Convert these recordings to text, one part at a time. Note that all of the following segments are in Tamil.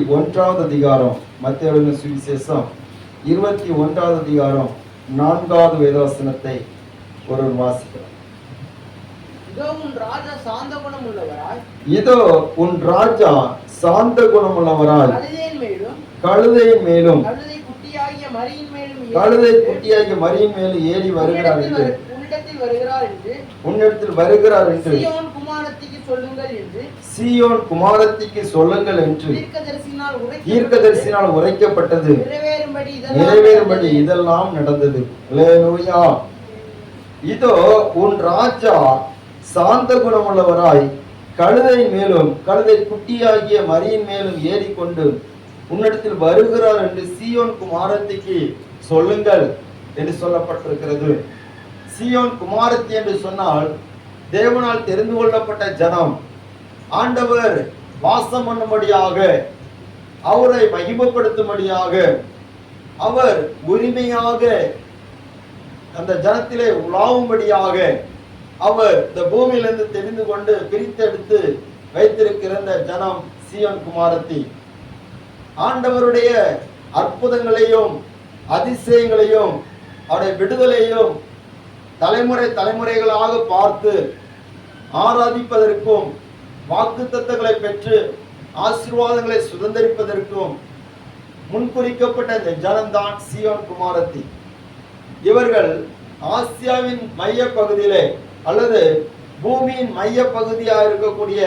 1வது அதிகாரம், மத்தேயு சுவிசேஷம் 21வது அதிகாரம் 4வது வேதவசனத்தை ஒருவர் வாசிக்கிறார். இதோ உன் ராஜா சாந்த குணமுள்ளவராய், இதோ உன் ராஜா சாந்த குணமுள்ளவராய் கழுதையின் மேலும் கழுதை குட்டியாகிய மரியின் மேலும் ஏறி வருகிறார் என்று உன்னிடத்தில் வருகிறார் என்று சீயோன் குமாரத்திக்கு சொல்லுங்கள் என்று தீர்க்கதரிசினால் உரைக்கப்பட்டது நிறைவேறும்படி இதெல்லாம் நடந்தது. அல்லேலூயா. இதோ உன் ராஜா சாந்த குணமுள்ளவராய் கழுதை மேலும் கழுதை குட்டியாகிய மரியின் மேலும் ஏறிக்கொண்டு உன்னிடத்தில் வருகிறார் என்று சீயோன் குமாரத்திக்கு சொல்லுங்கள் என்று சொல்லப்பட்டிருக்கிறது. சீயோன் குமாரத்தி என்று சொன்னால் தேவனால் தெரிந்து கொள்ளப்பட்ட ஜனம், ஆண்டவர் வாசம் பண்ணும்படியாக, அவரை மகிமைப்படுத்தும்படியாக, அவர் உரிமையாக அந்த ஜனத்திலே உலாவும்படியாக அவர் இந்த பூமியிலிருந்து தெரிந்து கொண்டு பிரித்தெடுத்து வைத்திருக்கிற இந்த ஜனம் சீயோன் குமாரத்தி. ஆண்டவருடைய அற்புதங்களையும் அதிசயங்களையும் அவருடைய விடுதலையும் தலைமுறைகளாக பார்த்து ஆராதிப்பதற்கும் வாக்குத்தத்தங்களை பெற்று ஆசீர்வாதங்களை சுதந்திரிப்பதற்கும் முன்குறிக்கப்பட்ட இந்த ஜனம்தான் சீயோன் குமாரத்தி. இவர்கள் ஆசியாவின் மைய பகுதியிலே அல்லது பூமியின் மைய பகுதியாக இருக்கக்கூடிய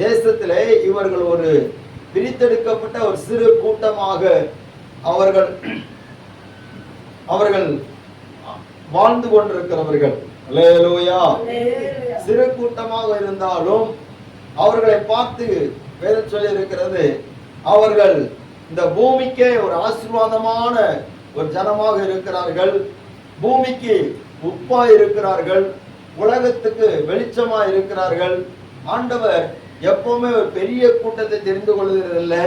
தேசத்திலே இவர்கள் ஒரு பிரித்தெடுக்கப்பட்ட ஒரு சிறு கூட்டமாக அவர்கள் வாழ்ந்து கொண்டிருக்கிறவர்கள். அல்லேலூயா. சிறு கூட்டமாக இருந்தாலும் அவர்களை பார்த்து வேதம் சொல்லி இருக்கிறது, அவர்கள் இந்த பூமிக்கே ஒரு ஆசீர்வாதமான ஒரு ஜனமாக இருக்கிறார்கள், பூமிக்கு உப்பா இருக்கிறார்கள், உலகத்துக்கு வெளிச்சமா இருக்கிறார்கள். ஆண்டவர் எப்பவுமே ஒரு பெரிய கூட்டத்தை தெரிந்து கொள்வதில்லை,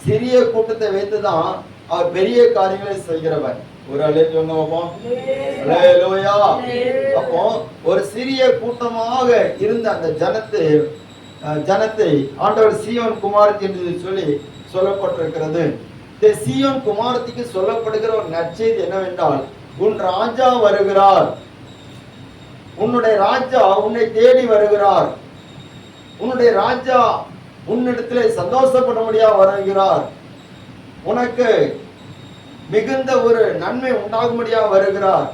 சிறிய கூட்டத்தை வைத்துதான் அவர் பெரிய காரியங்களை செய்கிறவர். ஒரு அப்போ ஒரு சிறிய கூட்டமாக இருந்த அந்த ஜனத்தை ஆண்டவர் சீயோன் குமாரத்தி என்று சொல்லி சொல்லப்பட்டிருக்கிறது. இந்த சீயோன் குமாரத்திக்கு சொல்லப்படுகிற ஒரு நற்செய்தி என்னவென்றால், உன் ராஜா வருகிறார், உன்னுடைய ராஜா உன்னை தேடி வருகிறார், உன்னுடைய ராஜா உன்னிடத்திலே சந்தோஷப்படும்படியா வருகிறார், உனக்கு மிகுந்த ஒரு நன்மை உண்டாகும்படியா வருகிறார்.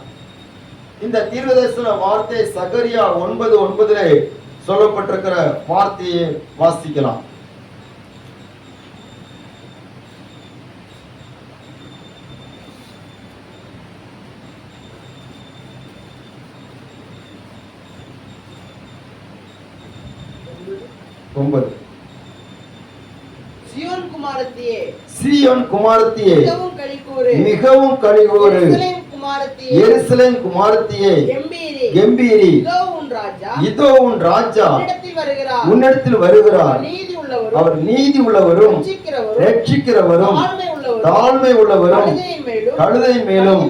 இந்த தீர்க்கதரிசன வார்த்தை சகரியா 9:9 சொல்லப்பட்டிருக்கிற வார்த்தையை வாசிக்கலாம். சீயோன் குமாரத்தியே மிகவும் களிகூரு, எருசலேம் குமாரத்தியே கெம்பீரி, இதோ உன் ராஜா உன்னிடத்தில் வருகிறார், அவர் நீதி உள்ளவரும் ரட்சிக்கிறவரும் தாழ்மை உள்ளவரும் கழுதை மேலும்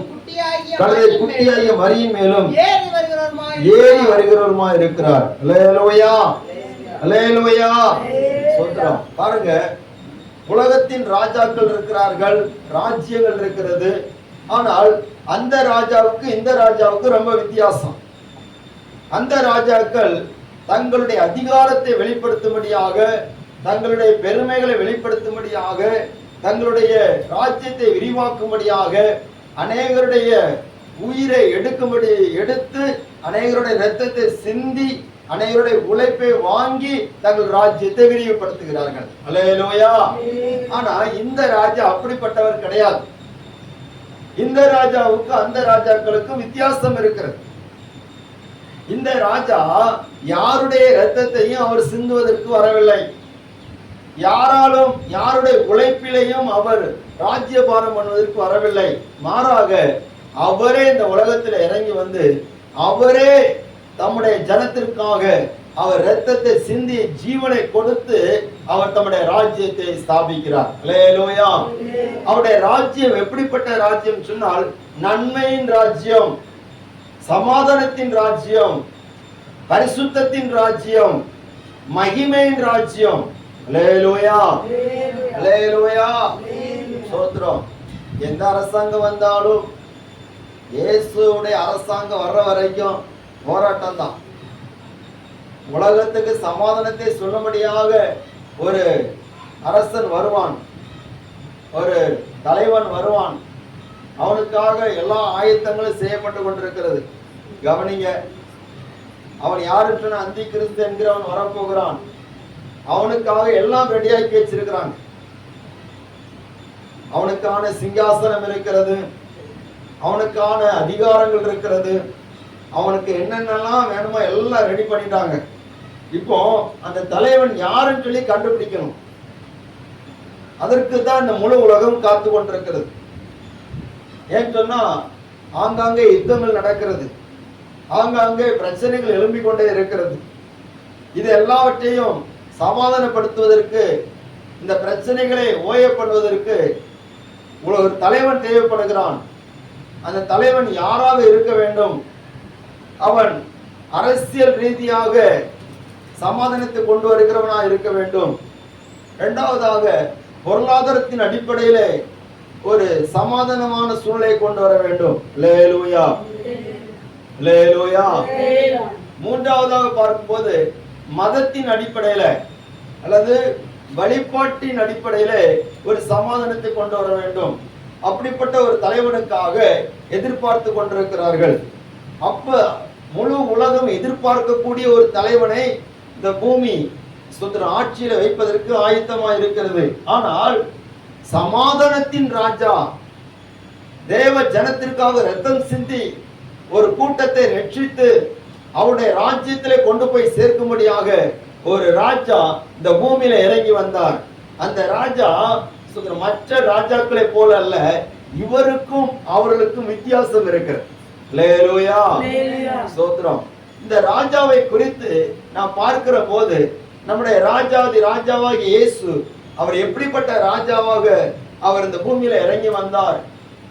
கழுதை குட்டியாகிய மரியின் மேலும் ஏறி வருகிறவருமா இருக்கிறார். அல்லேலூயா, அல்லேலூயா. சொல்றோம் பாருங்க, உலகத்தின் ராஜாக்கள் இருக்கிறார்கள், ராஜ்யங்கள் இருக்கிறது. ஆனால் அந்த ராஜாவுக்கு இந்த ராஜாவுக்கு ரொம்ப வித்தியாசம். அந்த ராஜாக்கள் தங்களுடைய அதிகாரத்தை வெளிப்படுத்தும்படியாக, தங்களுடைய பெருமைகளை வெளிப்படுத்தும்படியாக, தங்களுடைய ராஜ்யத்தை விரிவாக்கும்படியாக, அநேகருடைய உயிரை எடுத்து அநேகருடைய இரத்தத்தை சிந்தி அனைவருடைய உழைப்பை வாங்கி தங்கள் ராஜ்யத்தை விரிவுபடுத்துகிறார்கள். அல்லேலூயா. ஆனா இந்த ராஜா அப்படிப்பட்டவர் கிடையாது. இந்த ராஜாவுக்கு அந்த ராஜாக்களுக்கு வித்தியாசம் இருக்கிறது. இந்த ராஜா யாருடைய இரத்தத்தையும் அவர் சிந்துவதற்கு வரவில்லை, யாராலும் யாருடைய உழைப்பிலையும் அவர் ராஜ்யபாரம் பண்ணுவதற்கு வரவில்லை. மாறாக அவரே இந்த உலகத்தில் இறங்கி வந்து அவரே தம்முடைய ஜனத்திற்காக அவர் இரத்தத்தை சிந்தி ஜீவனை கொடுத்து அவர் தம்முடைய ராஜ்யத்தை ஸ்தாபிக்கிறார். அல்லேலூயா. அவருடைய ராஜ்யம் எப்படிப்பட்ட ராஜ்யம் சொன்னால், நன்மையின் ராஜ்யம், சமாதானத்தின் ராஜ்யம், பரிசுத்தத்தின் ராஜ்யம், மகிமையின் ராஜ்யம். அல்லேலூயா, அல்லேலூயா. ஸ்தோத்திரம். எந்த அரசாங்கம் வந்தாலும் இயேசுடைய அரசாங்கம் வர்ற வரைக்கும் போராட்டம் தான். உலகத்துக்கு சமாதானத்தை சொல்லும்படியாக ஒரு அரசன் வருவான், ஒரு தலைவன் வருவான். அவனுக்காக எல்லா ஆயத்தங்களும் செய்யப்பட்டு கொண்டிருக்கிறது. கவனிங்க, அவன் யாருன்னு அந்தி கிறிஸ்து என்கிறவன் வரப்போகிறான். அவனுக்காக எல்லாம் ரெடியாக்கி வச்சிருக்கிறாங்க. அவனுக்கான சிங்காசனம் இருக்கிறது, அவனுக்கான அதிகாரங்கள் இருக்கிறது, அவனுக்கு என்னென்னலாம் வேணுமோ எல்லாம் ரெடி பண்ணிட்டாங்க. இப்போ அந்த தலைவன் யாருன்னு சொல்லி கண்டுபிடிக்கணும். அதற்கு தான் இந்த முழு உலகம் காத்து கொண்டிருக்கிறது. ஏன்னு சொன்னா ஆங்காங்கே யுத்தங்கள் நடக்கிறது, ஆங்காங்கே பிரச்சனைகள் எழும்பிக் கொண்டே இருக்கிறது. இது எல்லாவற்றையும் சமாதானப்படுத்துவதற்கு, இந்த பிரச்சனைகளை ஓய பண்ணுவதற்கு ஒரு தலைவன் தேவைப்படுகிறான். அந்த தலைவன் யாராக இருக்க வேண்டும்? அவன் அரசியல் ரீதியாக சமாதானத்தை கொண்டு வருகிறவனாக இருக்க வேண்டும். இரண்டாவதாக பொருளாதாரத்தின் அடிப்படையிலே ஒரு சமாதானமான சூழ்நிலை கொண்டு வர வேண்டும். அல்லேலூயா, அல்லேலூயா. மூன்றாவதாக பார்க்கும்போது மதத்தின் அடிப்படையில அல்லது வழிபாட்டின் அடிப்படையில ஒரு சமாதானத்தை கொண்டு வர வேண்டும். அப்படிப்பட்ட ஒரு தலைவனுக்காக எதிர்பார்த்து கொண்டிருக்கிறார்கள். அப்ப முழு உலகம் எதிர்பார்க்கக்கூடிய ஒரு தலைவனை இந்த பூமி ஆட்சியில வைப்பதற்கு ஆயத்தமா இருக்கிறது. ஆனால் சமாதானத்தின் ராஜா, தேவ ஜனத்திற்காக ரத்தம் சிந்தி ஒரு கூட்டத்தை ரட்சித்து அவருடைய ராஜ்யத்திலே கொண்டு போய் சேர்க்கும்படியாக ஒரு ராஜா இந்த பூமியில இறங்கி வந்தார். அந்த ராஜா மற்ற ராஜாக்களை போல அல்ல, இவருக்கும் அவர்களுக்கும் வித்தியாசம் இருக்கிறது. அல்லேலூயா, ஸ்தோத்திரம். இந்த ராஜாவை குறித்து நாம் பார்க்கிற போது நம்முடைய ராஜாதி ராஜாவாகிய இயேசு அவர் எப்படிப்பட்ட ராஜாவாக அவர் இந்த பூமியில இறங்கி வந்தார்.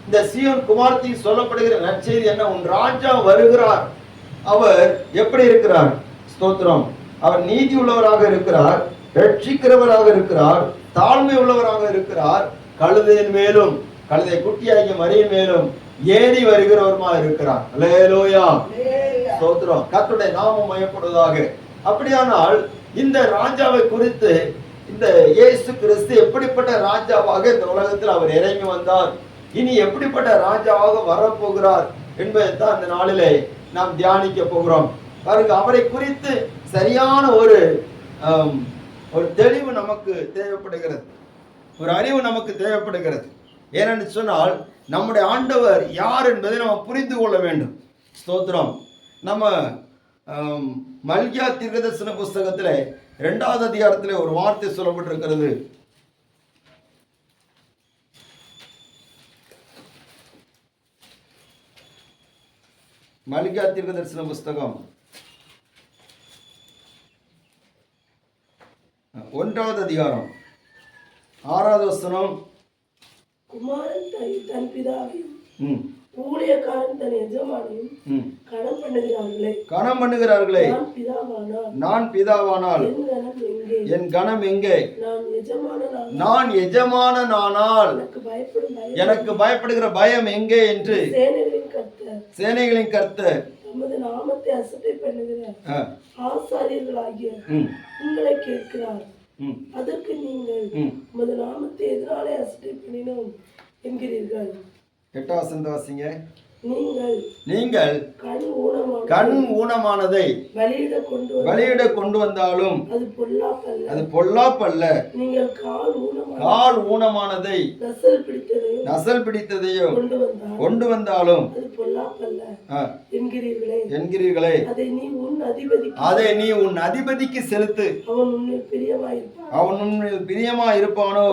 இந்த சீயோன் குமாரத்தி சொல்லப்படுகிற நற்செய்தி என்ன? உன் ராஜா வருகிறார். அவர் எப்படி இருக்கிறார்? ஸ்தோத்திரம். அவர் நீதி உள்ளவராக இருக்கிறார், ரட்சிக்கிறவராக இருக்கிறார், தாழ்மை உள்ளவராக இருக்கிறார். கழுதையின் மேலும், கழுதை குட்டியாகிய மரியின் மேலும் ஏறி வருகிறவருமா இருக்கிறார். அல்லேலூயா, ஸ்தோத்திரம். கர்த்தருடைய நாமம் மகிமைப்படுவதாக. அப்படியானால் இந்த ராஜாவை குறித்து இந்த இயேசு கிறிஸ்து எப்படிப்பட்ட ராஜாவாக இந்த உலகத்தில் அவர் இறங்கி வந்தார், இனி எப்படிப்பட்ட ராஜாவாக வரப்போகிறார் என்பதை தான் இந்த நாளிலே நாம் தியானிக்க போகிறோம். பாருங்க, அவரை குறித்து சரியான ஒரு தெளிவு நமக்கு தேவைப்படுகிறது, ஒரு அறிவு நமக்கு தேவைப்படுகிறது. ஏனென்று சொன்னால் நம்முடைய ஆண்டவர் யார் என்பதை நம்ம புரிந்து கொள்ள வேண்டும். ஸ்தோத்திரம். நம்ம மல்கியா தீர்க்கதரிசன புஸ்தகத்திலே 2வது அதிகாரத்திலே ஒரு வார்த்தை சொல்லப்பட்டிருக்கிறது. மல்கியா தீர்க்கதரிசன புஸ்தகம் 1வது அதிகாரம் 6வது வசனம். குமாரன் தன் பிதாவையும் ஊழியக்காரன் தன் எஜமானையும் கனம் பண்ணுகிறார்களே, நான் பிதாவானால் என் கனம் எங்கே? நான் எஜமானனானால் எனக்கு பயப்படுகிற பயம் எங்கே என்று சேனைகளின் கர்த்தர் தமது நாமத்தை அசட்டை பண்ணுகிற ஆசாரியர்களாகிய உங்களை கேட்கிறார். அதற்கு நீங்கள் உமது நாமத்தை எதிராலே அசட்டை பண்ணினோம் என்கிறீர்கள். 8வது வசனம் வாசிங்க. நீங்கள் கண் ஊனமானதை பலியிட கொண்டு வந்தாலும் அது பொல்லாப்பல்ல. நீங்கள் கால் ஊனமானதை நசல் பிடித்ததையும் கொண்டு வந்தாலும் என்கிறீர்களே, அதை நீ உன் அதிபதிக்கு செலுத்து, அவன் உன்னில் பிரியமா இருப்பானோ,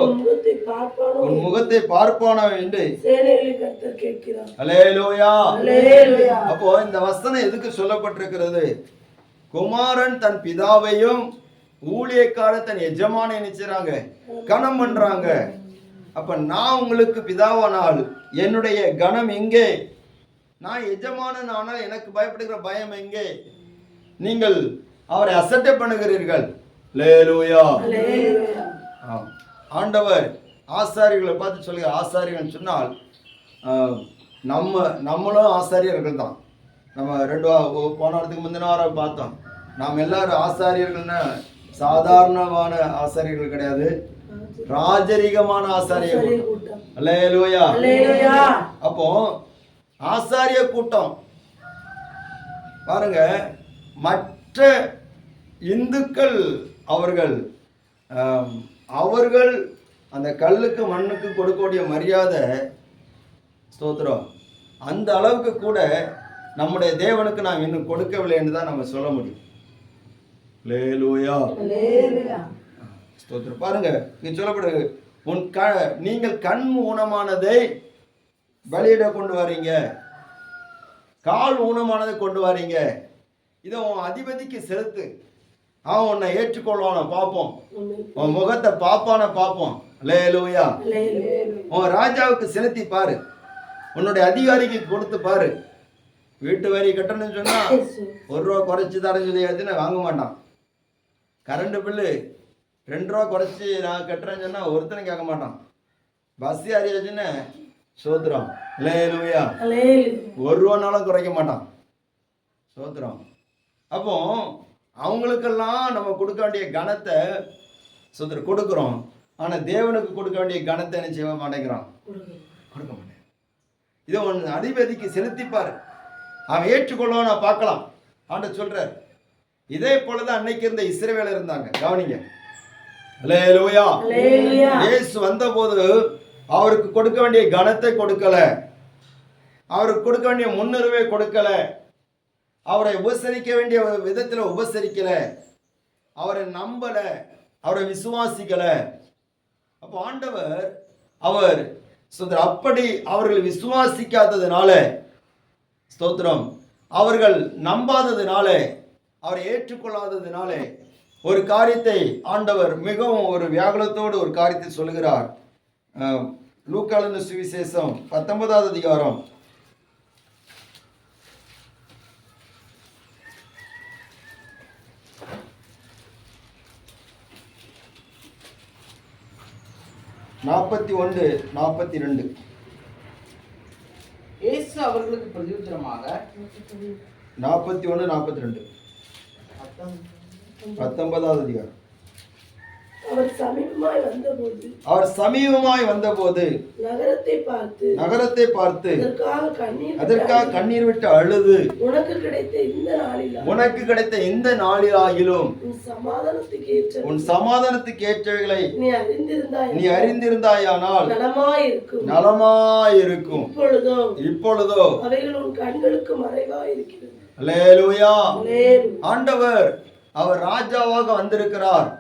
உன் முகத்தை பார்ப்பானோ என்று கேட்கிறார். அல்லேலூயா. அப்போ இந்த வசனம் எதுக்கு சொல்லப்பட்டிருக்கிறது? குமாரன் தன் பிதாவையும் ஊழியக்காரன் தன் எஜமானை நினைச்சாங்க, கனம் பண்றாங்க. அப்ப நான் உங்களுக்கு பிதாவானால் என்னுடைய கனம் எங்கே? நான் எஜமானன் ஆனால் எனக்கு பயப்படுகிற பயம் எங்கே? நீங்கள் அவரை அசட்டை பண்ணுகிறீர்கள். அல்லேலூயா. ஆம். ஆண்டவர் ஆசாரியர்களை பார்த்து சொல்லுங்க. ஆசாரியர்கள் சொன்னால் நம்மளும் ஆசாரியர்கள் தான். நம்ம போன வாரத்துக்கு முந்தின வாரம் பார்த்தோம். நாம் எல்லாரும் ஆசாரியர்கள்னா சாதாரணமான ஆசாரியர்கள் கிடையாது, ராஜரிகமான ஆசாரியர்கள். அல்லேலூயா. அப்போ ஆசாரிய கூட்டம் பாருங்க, மற்ற இந்துக்கள் அவர்கள் அந்த கல்லுக்கு மண்ணுக்கு கொடுக்கக்கூடிய மரியாதை, ஸ்தோத்திரம், அந்த அளவுக்கு கூட நம்முடைய தேவனுக்கு நாம் இன்னும் கொடுக்கவில்லை என்று தான் நம்ம சொல்ல முடியும். அல்லேலூயா. ஸ்தோத்திரம். பாருங்க, இங்க சொல்லப்படுது, நீங்கள் கண் ஊனமானதை பலியிட கொண்டு வரீங்க, கால் ஊனமானதை கொண்டு வரீங்க, இதை உன் அதிபதிக்கு செலுத்து, அவன் உன்னை ஏற்றுக்கொள்வான பார்ப்போம், உன் முகத்தை பார்ப்பான பார்ப்போம். அல்லேலூயா. உன் ராஜாவுக்கு செலுத்தி பாரு, உன்னுடைய அதிகாரிக்கு கொடுத்து பாரு. வீட்டு வரி கட்டணும்னு சொன்னா ₹1 குறைச்சி தரேன்னு சொல்லி வாங்க மாட்டான். கரண்ட் பில்லு ₹2 குறைச்சி நான் கட்டுறேன்னு சொன்னா ஒருத்தனை கேட்க மாட்டான். பஸ் யாரியாச்சுன்னு சோத்திரம். அல்லேலூயா. ₹1 குறைக்க மாட்டான். சோத்திரம். அப்போ அவங்களுக்கெல்லாம் நம்ம கொடுக்க வேண்டிய கனத்தை சோத்திரம் கொடுக்குறோம். ஆனா தேவனுக்கு கொடுக்க வேண்டிய கனத்தை என்ன செய்ய மாட்டேங்கிறான், கொடுக்க மாட்டேன். இதை ஒன்று அதிபதிக்கு செலுத்திப்பாரு, அவன் ஏற்றுக்கொள்வான், நான் பார்க்கலாம். ஆண்டவர் சொல்றார். இதே போலதான் அன்னைக்கு இருந்த இஸ்ரவேலர் இருந்தாங்க. கவனிங்க. அல்லேலூயா. இயேசு வந்தபோது அவருக்கு கொடுக்க வேண்டிய கனத்தை கொடுக்கல, அவருக்கு கொடுக்க வேண்டிய முன்னுரிமை கொடுக்கல, அவரை உபசரிக்க வேண்டிய விதத்தில் உபசரிக்கல, அவரை நம்பல, அவரை விசுவாசிக்கல. அப்போ ஆண்டவர் அவர் அப்படி அவர்கள் விசுவாசிக்காததுனால, ஸ்தோத்திரம், அவர்கள் நம்பாததுனால, அவரை ஏற்றுக்கொள்ளாததுனால ஒரு காரியத்தை ஆண்டவர் மிகவும் ஒரு வியாகுலத்தோடு ஒரு காரியத்தை சொல்லுகிறார். லூக்கா எழுதின சுவிசேஷம் 19வது அதிகாரம் 41-42. இயேசு அவர்களுக்கு பிரதியுத்தரமாக 41-42 19வது அதிகாரம். அவர் சமீபமாய் வந்தபோது நகரத்தை பார்த்து அதற்காக கண்ணீர் விட்டு அழுது, உனக்கு கிடைத்த இந்த நாளிலாகிலும் உன் சமாதானத்துக்கு ஏற்றவைகளை நீ அறிந்திருந்தாயானால் நலமாயிருக்கும். இப்பொழுதோ அவைகள் உன் கண்களுக்கு மறைவாயிருக்கிறது. அல்லேலூயா. ஆண்டவர் அவர் ராஜாவாக வந்திருக்கிறார்.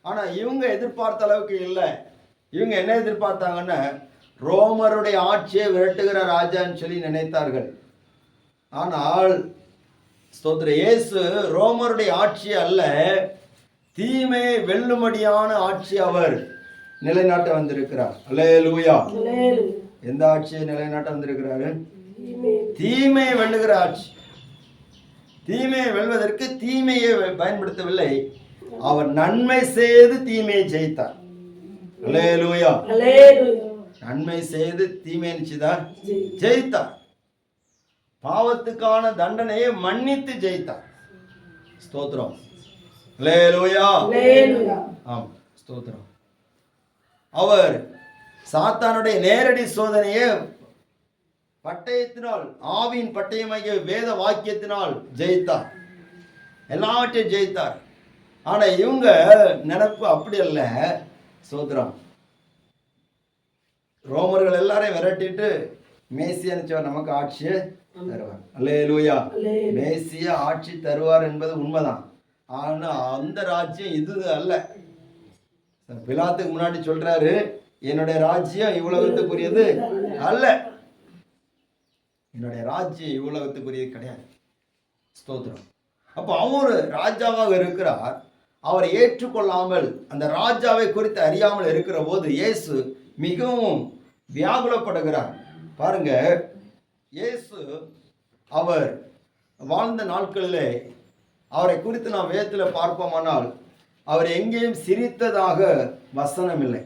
ஆனா இவங்க எதிர்பார்த்த அளவுக்கு இல்லை. இவங்க என்ன எதிர்பார்த்தாங்கன்னா, ரோமருடைய ஆட்சியை விரட்டுகிற ராஜான்னு சொல்லி நினைத்தார்கள். ஆனால் ஸ்தோத்திர, இயேசு ரோமருடைய ஆட்சி அல்ல, தீமை வெல்லும்படியான ஆட்சி அவர் நிலைநாட்ட வந்திருக்கிறார். அல்லேலூயா. எந்த ஆட்சியை நிலைநாட்ட வந்திருக்கிறாரு? தீமையை வெல்லுகிற ஆட்சி. தீமையை வெல்வதற்கு தீமையை பயன்படுத்தவில்லை, அவர் நன்மை செய்து தீமையை ஜெயித்தார். அல்லேலூயா. நன்மை செய்து தீமையை ஜெயித்தார். பாவத்துக்கான தண்டனையை மன்னித்து ஜெயித்தார். ஸ்தோத்திரம். அல்லேலூயா. ஆம், ஸ்தோத்திரம். அவர் சாத்தானுடைய நேரடி சோதனையை பட்டயத்தினால், ஆவியின் பட்டயமாகிய வேத வாக்கியத்தினால் ஜெயித்தார். எல்லாவற்றையும் ஜெயித்தார். ஆனா இவங்க நினைப்பு அப்படி அல்ல. ஸ்தோத்திரம். ரோமர்கள் எல்லாரையும் விரட்டிட்டு மேசியா நமக்கு ஆட்சியை தருவார். அல்லேலூயா. மேசியா ஆட்சி தருவார் என்பது உண்மைதான். ஆனா அந்த ராஜ்யம் இது அல்ல. பிலாத்துக்கு முன்னாடி சொல்றாரு, என்னுடைய ராஜ்யம் இவ்வுலகத்துக்குரியது அல்ல, என்னுடைய ராஜ்யம் இவ்வுலகத்துக்குரியது கிடையாது. ஸ்தோத்திரம். அப்போ அவர் ராஜாவாக இருக்கிறார். அவரை ஏற்றுக்கொள்ளாமல், அந்த ராஜாவை குறித்து அறியாமல் இருக்கிற போது இயேசு மிகவும் வியாகுலப்படுகிறார். பாருங்க, இயேசு அவர் வாழ்ந்த நாட்களிலே அவரை குறித்து நாம் வேதத்தில் பார்ப்போமானால், அவர் எங்கேயும் சிரித்ததாக வசனம் இல்லை.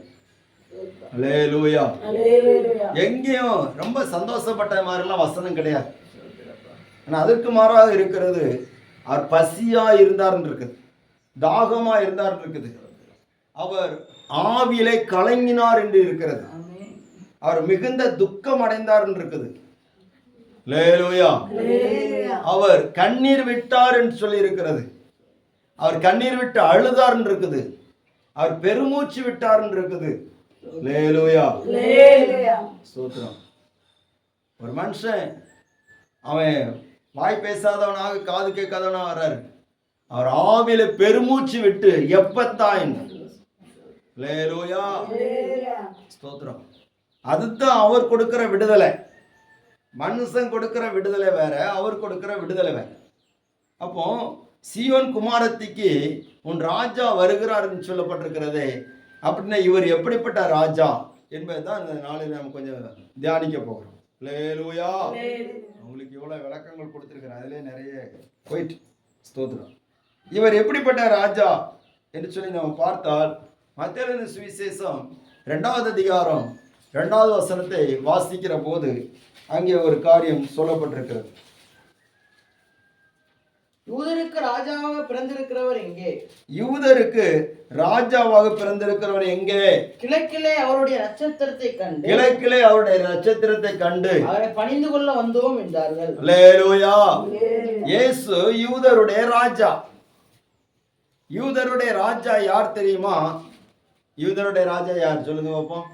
அல்லேலூயா. எங்கேயும் ரொம்ப சந்தோஷப்பட்ட மாதிரிலாம் வசனம் கிடையாது. ஆனால் அதற்கு மாறாக இருக்கிறது, அவர் பசியா இருந்தார்ன்னு இருக்குது, தாகமா இருந்தார்ன்னு இருக்குது, அவர் ஆவியிலே கலங்கினார் என்று இருக்கிறது, அவர் மிகுந்த துக்கம் அடைந்தார் என்று இருக்குது. அல்லேலூயா. அவர் கண்ணீர் விட்டார் என்று சொல்லி இருக்கிறது, அவர் கண்ணீர் விட்டு அழுதார் என்று இருக்குது, அவர் பெருமூச்சு விட்டார் என்று இருக்குது. அல்லேலூயா. ஸ்தோத்திரம். ஒரு மனுஷன் அவன் வாய் பேசாதவனாக காது கேட்காதவனாக வர்றாரு, அவர் ஆவியில பெருமூச்சு விட்டு எப்பத்தான். அல்லேலூயா. ஸ்தோத்திரம். அதுதான் அவர் கொடுக்கிற விடுதலை. மனுஷன் கொடுக்கிற விடுதலை வேற, அவர் கொடுக்கிற விடுதலை வேற. அப்போ சீயோன் குமாரத்திக்கு உன் ராஜா வருகிறார்னு சொல்லப்பட்டிருக்கிறதே, அப்படின்னா இவர் எப்படிப்பட்ட ராஜா என்பதுதான் இந்த நாளில் நம்ம கொஞ்சம் தியானிக்க போகிறோம். அல்லேலூயா. உங்களுக்கு இவ்வளவு விளக்கங்கள் கொடுத்திருக்கிறேன், அதிலே நிறைய போயிட்டு. ஸ்தோத்திரம். இவர் எப்படிப்பட்ட ராஜா என்று சொல்லி நம்ம பார்த்தால், மத்தேயு சுவிசேஷம் 2வது அதிகாரம் 2வது வசனத்தை வாசிக்கிற போது அங்கே ஒரு காரியம் சொல்லப்பட்டிருக்கிறது. யூதருக்கு ராஜாவாக பிறந்திருக்கிறவர் எங்கே? யூதருக்கு ராஜாவாக பிறந்திருக்கிறவர் எங்கே? கிழக்கிலே அவருடைய நட்சத்திரத்தை கண்டு, கிழக்கிலே அவருடைய நட்சத்திரத்தை கண்டு அவரை பணிந்து கொள்ள வந்தோம் என்றார்கள். அல்லேலூயா. இயேசு யூதருடைய ராஜா. யூதருடைய ராஜா யார் தெரியுமா? யூதருடைய ராஜா யார் சொல்லுங்க பாப்போம்.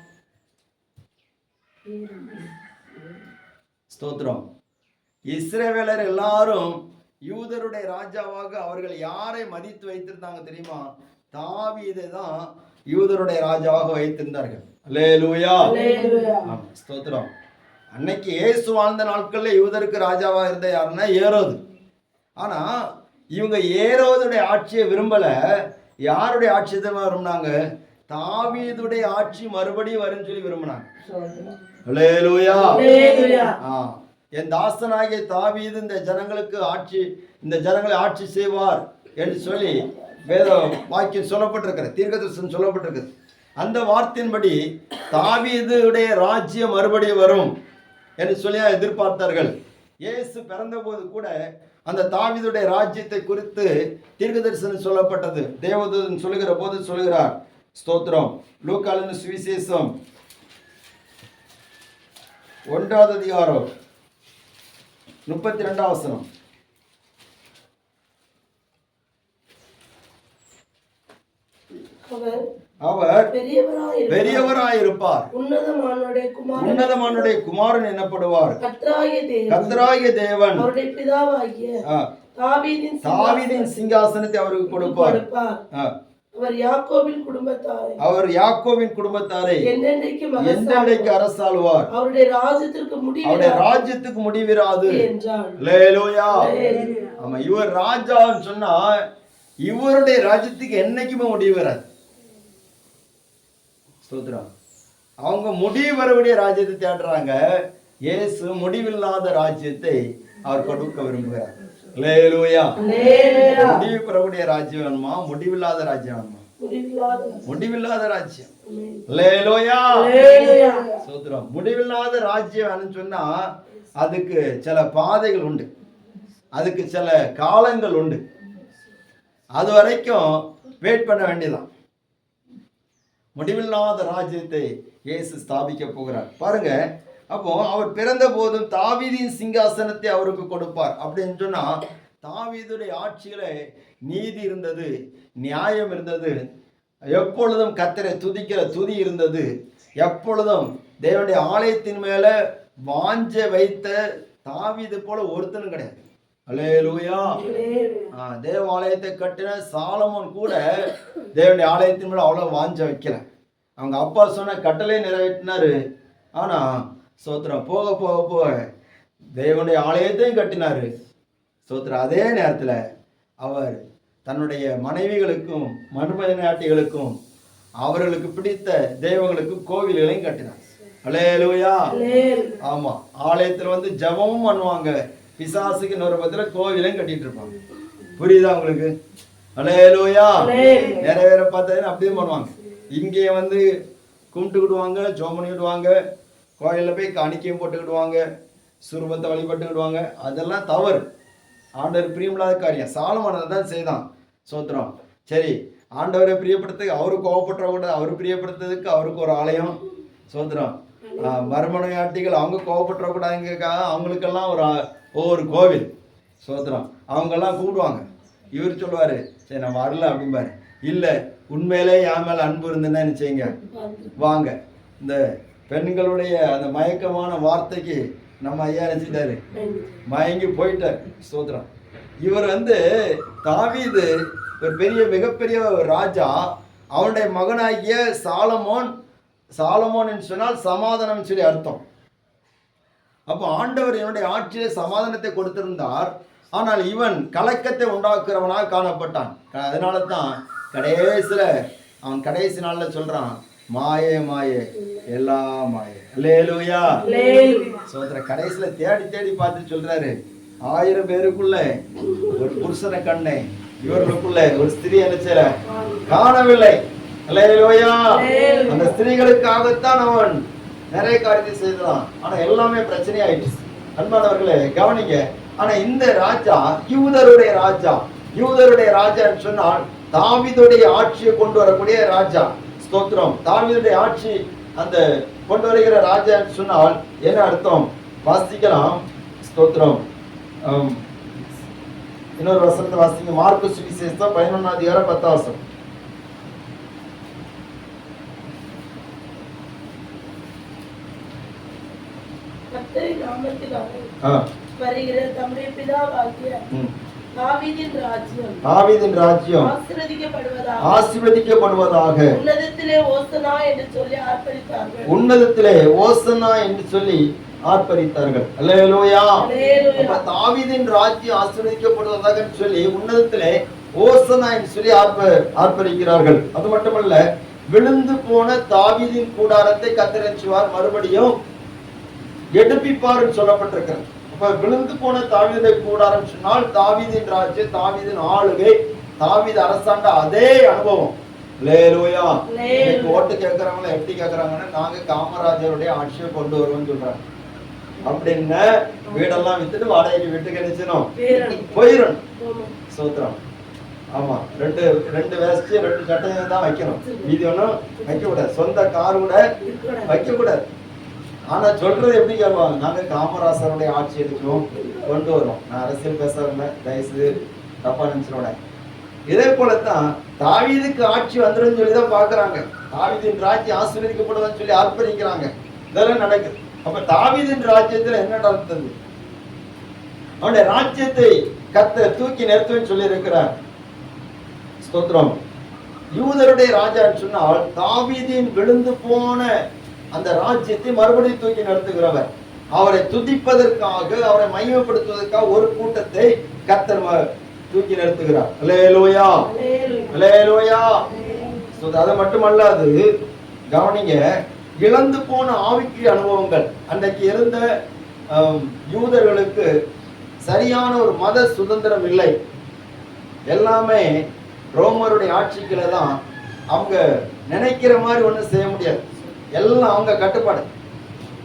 ஸ்தோத்திரம். இஸ்ரவேலர் எல்லாரும் யூதருடைய ராஜாவாக அவர்கள் யாரை மதித்து வைத்திருந்தாங்க தெரியுமா? தாவீதை தான் யூதருடைய ராஜாவாக வைத்திருந்தார்கள். அல்லேலூயா. ஸ்தோத்திரம். அன்னைக்கு இயேசு வாழ்ந்த நாட்கள்ல யூதருக்கு ராஜாவாக இருந்த யாருன்னா ஏரோது. ஆனா இவங்க ஏரோதுடைய ஆட்சியை விரும்பல. யாருடைய ஆட்சி தான் விரும்பினாங்க? தாவீதுடைய ஆட்சி மறுபடியும் வரும்னு சொல்லி விரும்பினாங்க. அல்லேலூயா. என் தாசனாகிய தாவீது இந்த ஜனங்களுக்கு ஆட்சி, இந்த ஜனங்களை ஆட்சி செய்வார் என்று சொல்லி வேத வாக்கியம் சொல்லப்பட்டிருக்கிறது, தீர்க்கதரிசனம் சொல்லப்பட்டிருக்கிறது. அந்த வார்த்தையின்படி தாவீதுடைய ராஜ்யம் மறுபடியும் வரும் என்று சொல்லி எதிர்பார்த்தார்கள். இயேசு பிறந்த போது கூட அந்த தாவீதுடைய ராஜ்யத்தை குறித்து தீர்க்கதரிசனம் சொல்லப்பட்டது. தேவதூதன் சொல்லுகிற போது சொல்லுகிறார். ஸ்தோத்திரம். லூக்காவின் சுவிசேஷம் 1வது அதிகாரம் 32வது வசனம். அவர் பெரியவராயிருப்பார், உன்னதமானுடைய குமாரன் எனப்படுவார், கர்த்தராகிய தேவன் தாவீதின் சிங்காசனத்தை அவருக்கு கொடுப்பார். அவர் யாக்கோபின் குடும்பத்தாரை என்றென்றைக்கு அரசாளுவார், அவருடைய ராஜ்யத்துக்கு முடிவிராது. அல்லேலூயா. ஆமா, இவர் ராஜான்னு சொன்னா இவருடைய ராஜ்யத்துக்கு என்னைக்குமே முடிவு வராது. ஸ்தோத்திரம். அவங்க முடிவு வரக்கூடிய ராஜ்யத்தை தேடுறாங்க. இயேசு முடிவில்லாத ராஜ்யத்தை அவர் கொடுக்க விரும்புகிறார். அல்லேலூயா. முடிவு பெறக்கூடிய ராஜ்யம் வேணுமா? முடிவில்லாத ராஜ்யம் வேணுமா? முடிவில்லாத ராஜ்யம். அல்லேலூயா. ஸ்தோத்திரம். முடிவில்லாத ராஜ்யம் வேணும்னு சொன்னா அதுக்கு சில பாதைகள் உண்டு, அதுக்கு சில காலங்கள் உண்டு. அது வரைக்கும் வெயிட் பண்ண வேண்டியதான். முடிவில்லாத ராஜ்யத்தை இயேசு ஸ்தாபிக்க போகிறார். பாருங்க. அப்போ அவர் பிறந்த போதும் தாவீதின் சிங்காசனத்தை அவருக்கு கொடுப்பார் அப்படின்னு சொன்னா, தாவீதுடைய ஆட்சியில நீதி இருந்தது, நியாயம் இருந்தது, எப்பொழுதும் கர்த்தரை துதிக்கிற துதி இருந்தது, எப்பொழுதும் தேவனுடைய ஆலயத்தின் மேல வாஞ்ச வைத்த தாவீது போல ஒருத்தனும் கிடையாது. அல்லேலூயா. தேவாலயத்தை கட்டின சாலமோன் கூட தேவனுடைய ஆலயத்தின் மேல அவ்வளவு வாஞ்ச வைக்கல. அவங்க அப்பா சொன்ன கட்டளை நிறைவேற்றினாரு. ஆனா ஸ்தோத்திரம், போக போக போக தேவனுடைய ஆலயத்தையும் கட்டினாரு. ஸ்தோத்திரம். அதே நேரத்தில் அவர் தன்னுடைய மனைவிகளுக்கும் மறுமனையாட்டிகளுக்கும் அவர்களுக்கு பிடித்த தெய்வங்களுக்கும் கோவில்களையும் கட்டினார். அல்லேலூயா. ஆமா, ஆலயத்தில் வந்து ஜெபமும் பண்ணுவாங்க, பிசாசுக்கு இன்னொரு பத்தில கோவிலையும் கட்டிட்டு இருப்பாங்க. புரியுதா உங்களுக்கு? அல்லேலூயா. நிறைய பேரை பார்த்தீங்கன்னா அப்படியே பண்ணுவாங்க. இங்கே வந்து கும்பிட்டுக்கிடுவாங்க, ஜெபம் பண்ணிக்கிடுவாங்க, கோயிலில் போய் காணிக்கையும் போட்டுக்கிடுவாங்க, சுரூபத்தை வழிபட்டுக்கிடுவாங்க. அதெல்லாம் தவறு, ஆண்டவர் பிரியமில்லாத காரியம். சாலமோன் அதை தான் செய்தான். சோத்திரம். சரி, ஆண்டவரை பிரியப்படுத்துக்கு அவரு கோவப்பட்டுற கூட, அவர் பிரியப்படுத்துறதுக்கு அவருக்கு ஒரு ஆலயம். சோத்திரம். மர்மனையாட்டிகள் அவங்க கோவப்பட்டுற கூடாதுங்கிறதுக்காக அவங்களுக்கெல்லாம் ஒவ்வொரு கோவில். சோத்திரம். அவங்கெல்லாம் கூப்பிடுவாங்க. இவர் சொல்லுவார், சரி நான் வரல அப்படிம்பாரு. இல்லை, உண்மையிலே என் மேலே அன்பு இருந்துன்னா என்ன செய்யுங்க, வாங்க. இந்த பெண்களுடைய அந்த மயக்கமான வார்த்தைக்கு நம்ம ஐயா நினைச்சிட்டாரு, மயங்கி போயிட்டார். ஸ்தோத்திரம். இவர் வந்து தாவீது ஒரு மிகப்பெரிய ஒரு ராஜா. அவனுடைய மகனாகிய சாலமோன் என்று சொன்னால் சமாதானம் சொல்லி அர்த்தம். அப்போ ஆண்டவர் என்னுடைய ஆட்சியிலே சமாதானத்தை கொடுத்திருந்தார். ஆனால் இவன் கலக்கத்தை உண்டாக்குறவனாக காணப்பட்டான். அதனால தான் அவன் கடைசி நாளில் சொல்றான், மாயே மாயே எல்லாம் மாயே. அல்லேலூயா. சோதர கடைசியில தேடி தேடி பார்த்து சொல்றாரு, 1000 பேருக்குள்ள ஒரு புருஷனை கண்டேன், இவர்களுக்குள்ள ஒரு ஸ்திரீ நினைச்சல காணவில்லை. அல்லேலூயா. அந்த ஸ்திரீகளுக்காகத்தான் அவன் நிறைய காரியத்தை செய்தான். ஆனா எல்லாமே பிரச்சனை ஆயிடுச்சு. அன்பானவர்களே கவனிங்க. ஆனா இந்த ராஜா யூதருடைய ராஜா சொன்னால் தாவீதுடைய ஆட்சியை கொண்டு வரக்கூடிய ராஜா. ஸ்தோத்திரம். தாவீதுடைய ஆட்சி அந்த கொண்டு வருகிற ராஜா சொன்னால் என்ன அர்த்தம் வாசிக்கலாம். ஸ்தோத்திரம். இன்னொரு வசனத்தை வாசிங்க. மார்க்கு சுவிசேஷம் 11ஆம் அதிகாரம் 10ஆம் வசனம். வருகிற தம்முடைய பிதாவாகிய தாவீதின் ராஜ்யம் ஆசீர்வதிக்கப்படுவதாக உன்னதத்திலே ஓசனா என்று சொல்லி ஆர்ப்பரித்தார்கள். அல்லேலூயா. அப்ப தாவீதின் ராஜ்யம் ஆசீர்வதிக்கப்படுவதாக சொல்லி உன்னதத்திலே ஓசனா என்று சொல்லி ஆர்ப்பரிக்கிறார்கள். அது மட்டுமல்ல, விழுந்து போன தாவீதின் கூடாரத்தை கத்தரிச்சுவார், மறுபடியும் எடுப்பிப்பார் சொல்லப்பட்டிருக்கிறது. அப்ப விழுந்து போன தாவீதுடைய கூடாரம் சொன்னால் தாவீதின் ராஜ்யம், தாவீதின் ஆளுகை, தாவீது அரசாண்ட அதே அனுபவம். அல்லேலூயா. ஓட்டு கேட்கறவங்கள எப்படி கேட்கறாங்கன்னா, நாங்க காமராஜருடைய ஆட்சியை கொண்டு வருவோம்னு சொல்றாங்க. அப்படின்னு வீடெல்லாம் வித்துட்டு வாடகைக்கு வீட்டுக்கு நினைச்சணும் போயிடும். சோத்திரம். ஆமா, ரெண்டு வேஸ்ட் 2 சட்டையும் தான் வைக்கணும், மீதி ஒன்றும் வைக்க கூடாது. சொந்த கார் கூட வைக்க கூடாது. ஆனா சொல்றது எப்படி கேட்பாங்க, நாங்க காமராசருடைய ஆட்சி எடுக்கிறோம், கொண்டு வரோம். நான் அரசியல் பேசுறேன், தயவுசெய்து தப்பா நினைச்சிரோட. இதே போலத்தான் தாவீதுக்கு ஆட்சி வந்துடும் சொல்லிதான் பாக்குறாங்க. தாவீதின் ராஜ்யம் ஆசீர்வதிக்கப்படுதுன்னு சொல்லி ஆர்ப்பரிக்கிறாங்க. இதெல்லாம் நடக்குது. அப்ப தாவீதின் ராஜ்யத்துல என்ன நடந்தது? அவனுடைய ராஜ்யத்தை கர்த்தர் தூக்கி நிறுத்துன்னு சொல்லி இருக்கிறார். ஸ்தோத்திரம். யூதருடைய ராஜா சொன்னால் தாவீதின் விழுந்து போன அந்த ராஜ்யத்தை மறுபடியும் தூக்கி நடத்துகிறவர். அவரை துதிப்பதற்காக, அவரை மகிமைப்படுத்துவதற்காக ஒரு கூட்டத்தை கர்த்தர் தூக்கி நிறுத்துகிறார். அல்லேலூயா. அல்லேலூயா. அது மட்டுமல்லாது கவனிங்க, இழந்து போன ஆவிக்குரிய அனுபவங்கள். அன்றைக்கு இருந்த யூதர்களுக்கு சரியான ஒரு மத சுதந்திரம் இல்லை. எல்லாமே ரோமருடைய ஆட்சிக்குள்ள தான். அவங்க நினைக்கிற மாதிரி ஒன்றும் செய்ய முடியாது. எல்லாம் அவங்க கட்டுப்பாடு.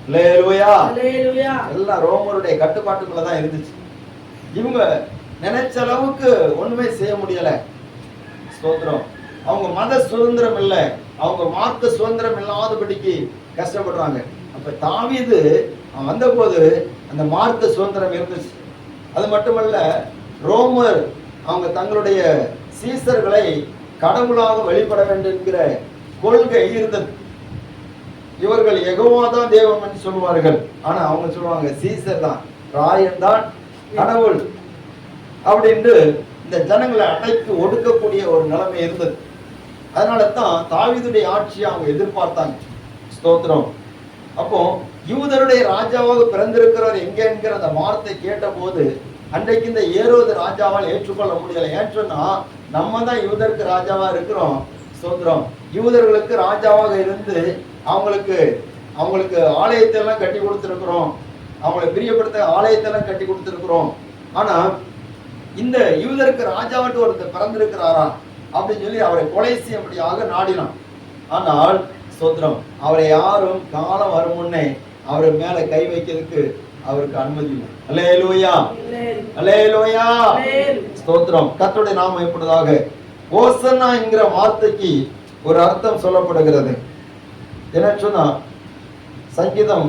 அல்லேலூயா. எல்லாம் ரோமருடைய கட்டுப்பாட்டுக்குள்ள தான் இருந்துச்சு. இவங்க நினைச்ச அளவுக்கு ஒண்ணுமே செய்ய முடியல. ஸ்தோத்திரம். அவங்க மத சுதந்திரம் இல்லை, அவங்க மார்க்க சுதந்திரம் இல்லாதபடிக்கு கஷ்டப்படுறாங்க. அப்ப தாவீது வந்த போது அந்த மார்க்க சுதந்திரம் இருந்துச்சு. அது மட்டுமல்ல, ரோமர் அவங்க தங்களுடைய சீசர்களை கடவுளாக வழிபட வேண்டும் என்கிற கொள்கை இருந்தது. இவர்கள் யெகோவாதான் தேவன் என்று சொல்லுவார்கள். ஆனா அவங்க சொல்லுவாங்க சீசர் தான், ராயன் தான் கடவுள் அப்படின்ட்டு இந்த ஜனங்களை அடைத்து ஒடுக்கக்கூடிய ஒரு நிலைமை இருந்தது. அதனால தான் தாவீதுடைய ஆட்சியை அவங்க எதிர்பார்த்தாங்க. ஸ்தோத்திரம். அப்போ யூதருடைய ராஜாவாக பிறந்திருக்கிறவர் எங்க என்கிற அந்த வார்த்தை கேட்ட போது அன்றைக்கு இந்த ஏரோது ராஜாவால் ஏற்றுக்கொள்ள முடியலை. ஏன்னு சொன்னா, நம்ம தான் யூதருக்கு ராஜாவா இருக்கிறோம். ஸ்தோத்திரம். யூதர்களுக்கு ராஜாவாக இருந்து அவங்களுக்கு ஆலயத்தை எல்லாம் கட்டி கொடுத்துருக்கிறோம், அவங்களை பிரியப்படுத்த ஆலயத்தை எல்லாம் கட்டி கொடுத்துருக்கிறோம். ஆனா இந்த யூதருக்கு ராஜாவாட்டு ஒருத்தர் பிறந்திருக்கிறாரா அப்படின்னு சொல்லி அவரை கொலை செய்யும்படியாக நாடினான். ஆனால் ஸ்தோத்திரம், அவரை யாரும் காலம் வரும் முன்னே அவர் மேல கை வைக்கிறதுக்கு அவருக்கு அனுமதி இல்லை. அல்லேலூயா, அல்லேலூயா, ஸ்தோத்திரம். கர்த்தருடைய நாமம் எப்படிதாக. ஓசன்னா என்கிற வார்த்தைக்கு ஒரு அர்த்தம் சொல்லப்படுகிறது. என்ன சொன்னா, சங்கீதம்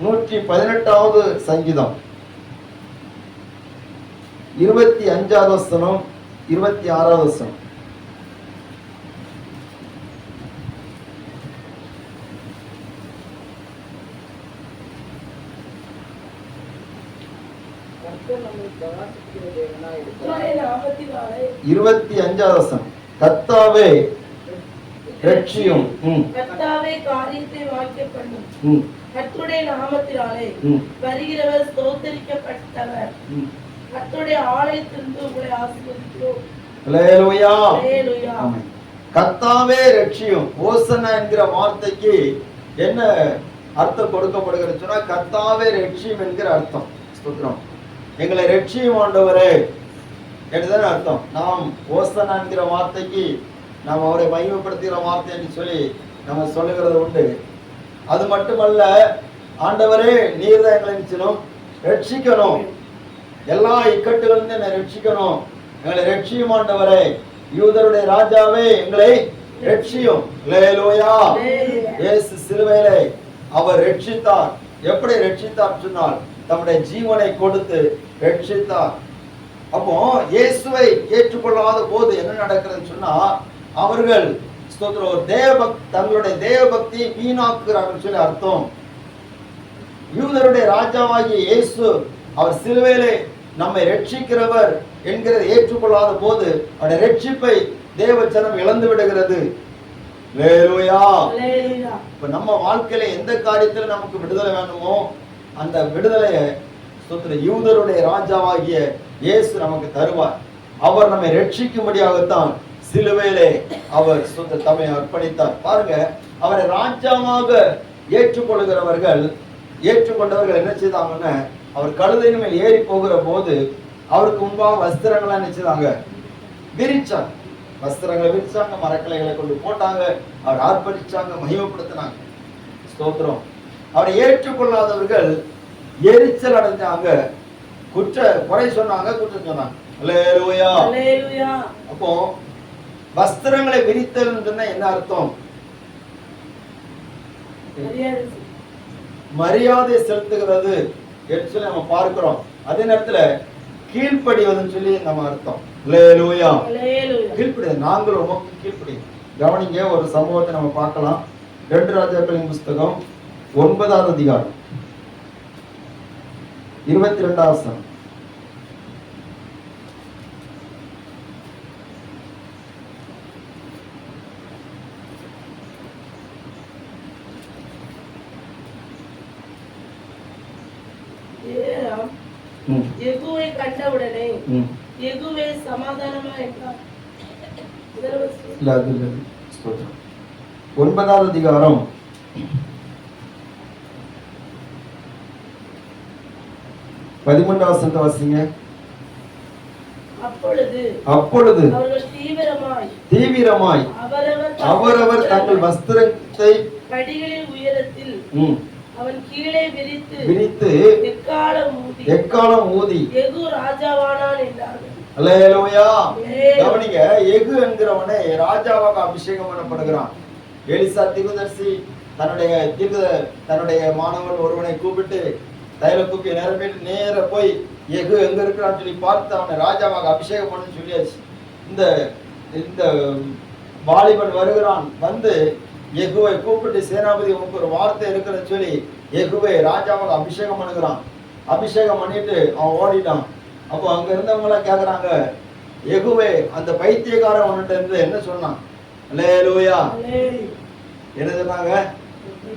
118வது சங்கீதம் 25வது வசனம் 26வது வசனம். கர்த்தர் நம்மை பிரகாசிக்கிற தேவனாய் இருக்கிறார். கர்த்தருடைய நாமத்தினாலே 25வது வசனம். கர்த்தாவே ரட்சியும். கர்த்தாவே காரியத்தை வாக்கிய பண்ணும். கர்த்தருடைய நாமத்தினாலே வருகிறவர் ஸ்தோத்தரிக்கப்பட்டவர். கர்த்தருடைய ஆலயத்திலிருந்து உங்களை ஆசீர்வதிக்கிறோம். அல்லேலூயா, அல்லேலூயா. ஆமென். கர்த்தாவே ரட்சியும். ஓசன்னா என்கிற வார்த்தைக்கு என்ன அர்த்தம் கொடுக்கப்படுகிறது சொன்னா, கர்த்தாவே ரட்சியும் என்கிற அர்த்தம். ஸ்தோத்திரம். எங்களை ரட்சியும் ஆண்டவரே என்றுதானே அர்த்தம். நாம் ஓசன்னா என்கிற வார்த்தைக்கு நாம் அவரை மகிமைப்படுத்துகிற வார்த்தை என்று சொல்லி நம்ம சொல்லுகிறது உண்டு. அது மட்டுமல்ல, ஆண்டவரே நீர் தான் எங்களை நிச்சயம் ரட்சிக்கணும், எல்லா இக்கட்டுகளிலிருந்து என்னை ரட்சிக்கணும், எங்களை ரட்சியும் ஆண்டவரே, யூதருடைய ராஜாவே எங்களை ரட்சியும். அல்லேலூயா. இயேசு சிலுவையிலே அவர் ரட்சித்தார். எப்படி ரட்சித்தார் சொன்னால், தம்முடைய ஜீவனை கொடுத்து ரட்சித்தார். அப்போ இயேசுவை ஏற்றுக்கொள்ளாத போது என்ன நடக்கிறதுன்னு சொன்னா, அவர்கள் ஸ்தோத்திரம் தங்களுடைய தேவபக்தியை வீணாக்குறாங்கன்னு சொல்லி அர்த்தம். யூதருடைய ராஜாவாகிய இயேசு அவர் சிலுவையிலே நம்மை ரட்சிக்கிறவர் என்கிறதை ஏற்றுக்கொள்ளாத போது அவருடைய ரட்சிப்பை தேவ ஜனம் இழந்து விடுகிறது. அல்லேலூயா. இப்ப நம்ம வாழ்க்கையில எந்த காரியத்துல நமக்கு விடுதலை வேணுமோ அந்த விடுதலையை யூதருடைய ராஜாவாகிய இயேசு நமக்கு தருவார். அவர் நம்மை ரட்சிக்கும்படியாகத்தான் சிலுவையிலே அவர் தம்மை அர்ப்பணித்தார். பாருங்க, அவரை ராஜாவாக ஏற்றுக்கொண்டவர்கள் என்ன செய்தாங்கன்னா, அவர் கழுதையின் மேல் ஏறி போகிற போது அவருக்கு முன்பாக வஸ்திரங்களை என்ன செய்தாங்க, விரிச்சாங்க. வஸ்திரங்களை விரிச்சாங்க, மரக்கிளைகளை கொண்டு போட்டாங்க, அவர் ஆர்ப்பரிச்சாங்க, மகிமைப்படுத்தினாங்க. ஸ்தோத்திரம். அவரை ஏற்றுக்கொள்ளாதவர்கள் எரிச்சல் அடைஞ்சாங்க, குறை சொன்னாங்க, குற்றம் சொன்னாங்க. அல்லேலூயா, அல்லேலூயா. அப்போ வஸ்திரங்களை விரித்தல் சொன்னா என்ன அர்த்தம்? மரியாதை செலுத்துகிறது என்று சொல்லி நம்ம பார்க்கிறோம். அதே நேரத்துல கீழ்ப்படிவதுன்னு சொல்லி நம்ம அர்த்தம். அல்லேலூயா, கீழ்ப்படி. நாங்கள் உமக்கு கீழ்ப்படி. கவனிங்க, ஒரு சம்பவத்தை நம்ம பார்க்கலாம். 2 ராஜாக்களின் புஸ்தகம் 9வது அதிகாரம் 22வது வசனம். யெகூவை கண்டவுடனே யெகூவே சமாதானமா என்றார். 9வது அதிகாரம் 13வது வசனத்தை வாசிங்க. அப்பொழுது அவர்கள் தீவிரமாய் அவரவர் தங்கள் வஸ்திரத்தை படிகளின் உயரத்தில் அவன் கீழே விரித்து எக்காலம் ஊதி யெகூ ராஜாவானான் என்றார்கள். அல்லேலூயா. கவனிங்க, யெகூ என்கிறவனே ராஜாவாக அபிஷேகம் பண்ணப்படுகிறான். எலிசா தீர்க்கதரிசி தன்னுடைய மாணவன் ஒருவனை கூப்பிட்டு தைல குப்பி நிரம்பிட்டு நேர போய் யெகூ எங்க இருக்கிறான்னு சொல்லி பார்த்து அவனை ராஜாவாக அபிஷேகம் பண்ணு சொல்லியாச்சு. இந்த வாலிபன் வருகிறான், வந்து யெகூவை கூப்பிட்டு சேனாபதி உனக்கு ஒரு வார்த்தை இருக்குன்னு சொல்லி யெகூவை ராஜாவாக அபிஷேகம் பண்ணுகிறான். அபிஷேகம் பண்ணிட்டு அவன் ஓடிட்டான். அப்போ அங்க இருந்தவங்க எல்லாம் கேக்குறாங்க, யெகூவே அந்த பைத்தியக்காரன் அவன்கிட்ட இருந்து என்ன சொன்னான்? அல்லேலூயா. என்ன சொன்னாங்க?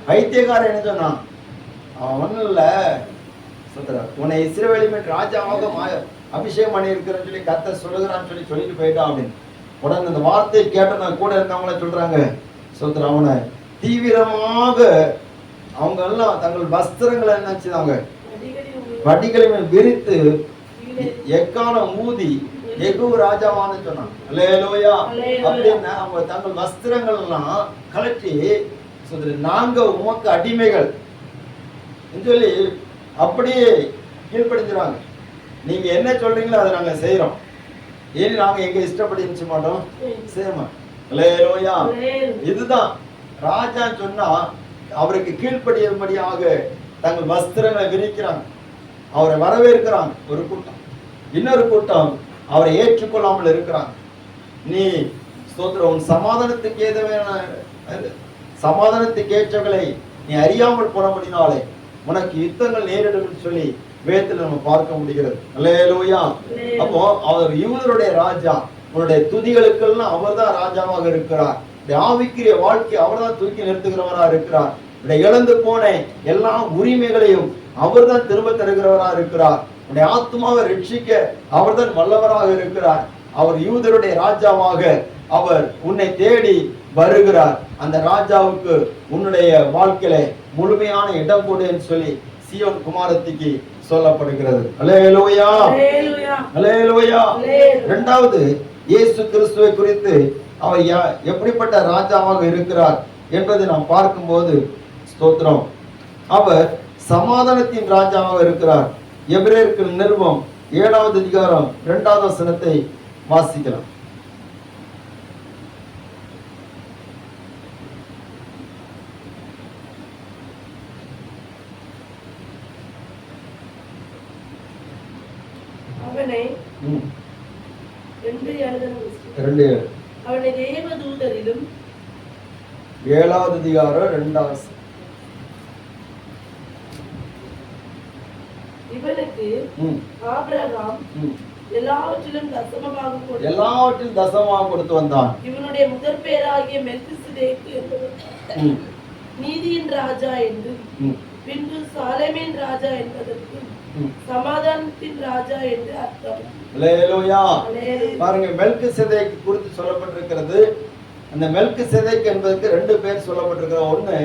பைத்தியக்காரன் என்ன சொன்னான்? அவன் ஒன்றும் இல்லை, உன்னை இஸ்ரவேலின் ராஜாவாக அபிஷேகம் பண்ணி இருக்கிறன்னு சொல்லி கர்த்தர் சொல்லுகிறான்னு சொல்லிட்டு போயிட்டான் அப்படின்னு. உடனே அந்த வார்த்தையை கேட்ட கூட இருந்தவங்கள சொல்றாங்க, சொல்ற அவனை தீவிரமாக அவங்க எல்லாம் தங்கள் வஸ்திரங்களை என்ன செய்தாங்க, படிகளை விரித்து எக்காலம் ஊதி எகு ராஜாவான்னு சொன்னான். அல்லேலூயா. அப்படின்னா அவங்க தங்கள் வஸ்திரங்கள் எல்லாம் கலட்டி நாங்க உமக்கு அடிமைகள் சொல்லி அப்படியே கீழ்ப்படிஞ்சிருவாங்க. நீங்க என்ன சொல்றீங்களோ அதை நாங்க செய்யறோம், ஏன்னு நாங்க எங்க இஷ்டப்படி இருந்துச்சு மாட்டோம், செய்ய மாட்டோம். அல்லேலூயா. இதுதான் ராஜா சொன்னா அவருக்கு கீழ்ப்படியும்படியாக தங்கள் வஸ்திரங்களை விரிக்கிறாங்க, அவரை வரவேற்கிறாங்க ஒரு கூட்டம். இன்னொரு கூட்டம் அவரை ஏற்றுக்கொள்ளாமல் இருக்கிறாங்க. நீ ஸ்தோத்திரம், உன் சமாதானத்துக்கு சமாதானத்துக்கு ஏற்றவர்களை நீ அறியாமல் போனபடினாலே உனக்கு யுத்தங்கள் நேரிடும் சொல்லி வேதத்தில் நம்ம பார்க்க முடிகிறது. அல்லேலூயா. அப்போ அவர் யூதருடைய ராஜா, உன்னுடைய துதிகளுக்கெல்லாம் அவர் தான் ராஜாவாக இருக்கிறார். ஆவிக்குரிய வாழ்க்கை அவர் தான் தூக்கி நிறுத்துகிறவராக இருக்கிறார். இழந்து போன எல்லா உரிமைகளையும் அவர் தான் திரும்ப தருகிறவராக இருக்கிறார். உன்னுடைய ஆத்மாவை ரட்சிக்க அவர் தான் வல்லவராக இருக்கிறார். அவர் யூதருடைய ராஜாவாக அவர் உன்னை தேடி வருகிறார். அந்த ராஜாவுக்கு உன்னுடைய வாழ்க்கையில முழுமையான இடம் கொடு என்று சொல்லி சீயோன் குமாரத்திக்கு சொல்லப்படுகிறது. அல்லேலூயா. அல்லேலூயா. இரண்டாவது, இயேசு கிறிஸ்துவை குறித்து அவர் எப்படிப்பட்ட ராஜாவாக இருக்கிறார் என்பதை நாம் பார்க்கும்போது ஸ்தோத்திரம், அவர் சமாதானத்தின் ராஜாவாக இருக்கிறார். எபிரேயருக்கு நிருபம் 7வது அதிகாரம் 2வது வசனத்தை வாசிக்கலாம். அவனை தேவதூதரிலும் 7வது அதிகாரம் 2வது இவனுக்கு ஆபிரகாம் எல்லாவற்றிலும் தசமமாக கொடுத்து வந்தான். இவனுடைய முதற் பேராகிய மெல்கிசேதேக்கு என்பவன் நீதியின் ராஜா என்றும் பின்பு சாலேமின் ராஜா என்பதற்கு சமாதானத்தின் ராஜா என்று அர்த்தம். அல்லேலூயா. பாருங்க, மெல்கிசேதேக்கு குறித்து சொல்லப்பட்டிருக்கிறது. அந்த மெல்கிசேதேக் என்பதற்கு 2 பேர் சொல்லப்பட்டிருக்கிறது. ஒண்ணு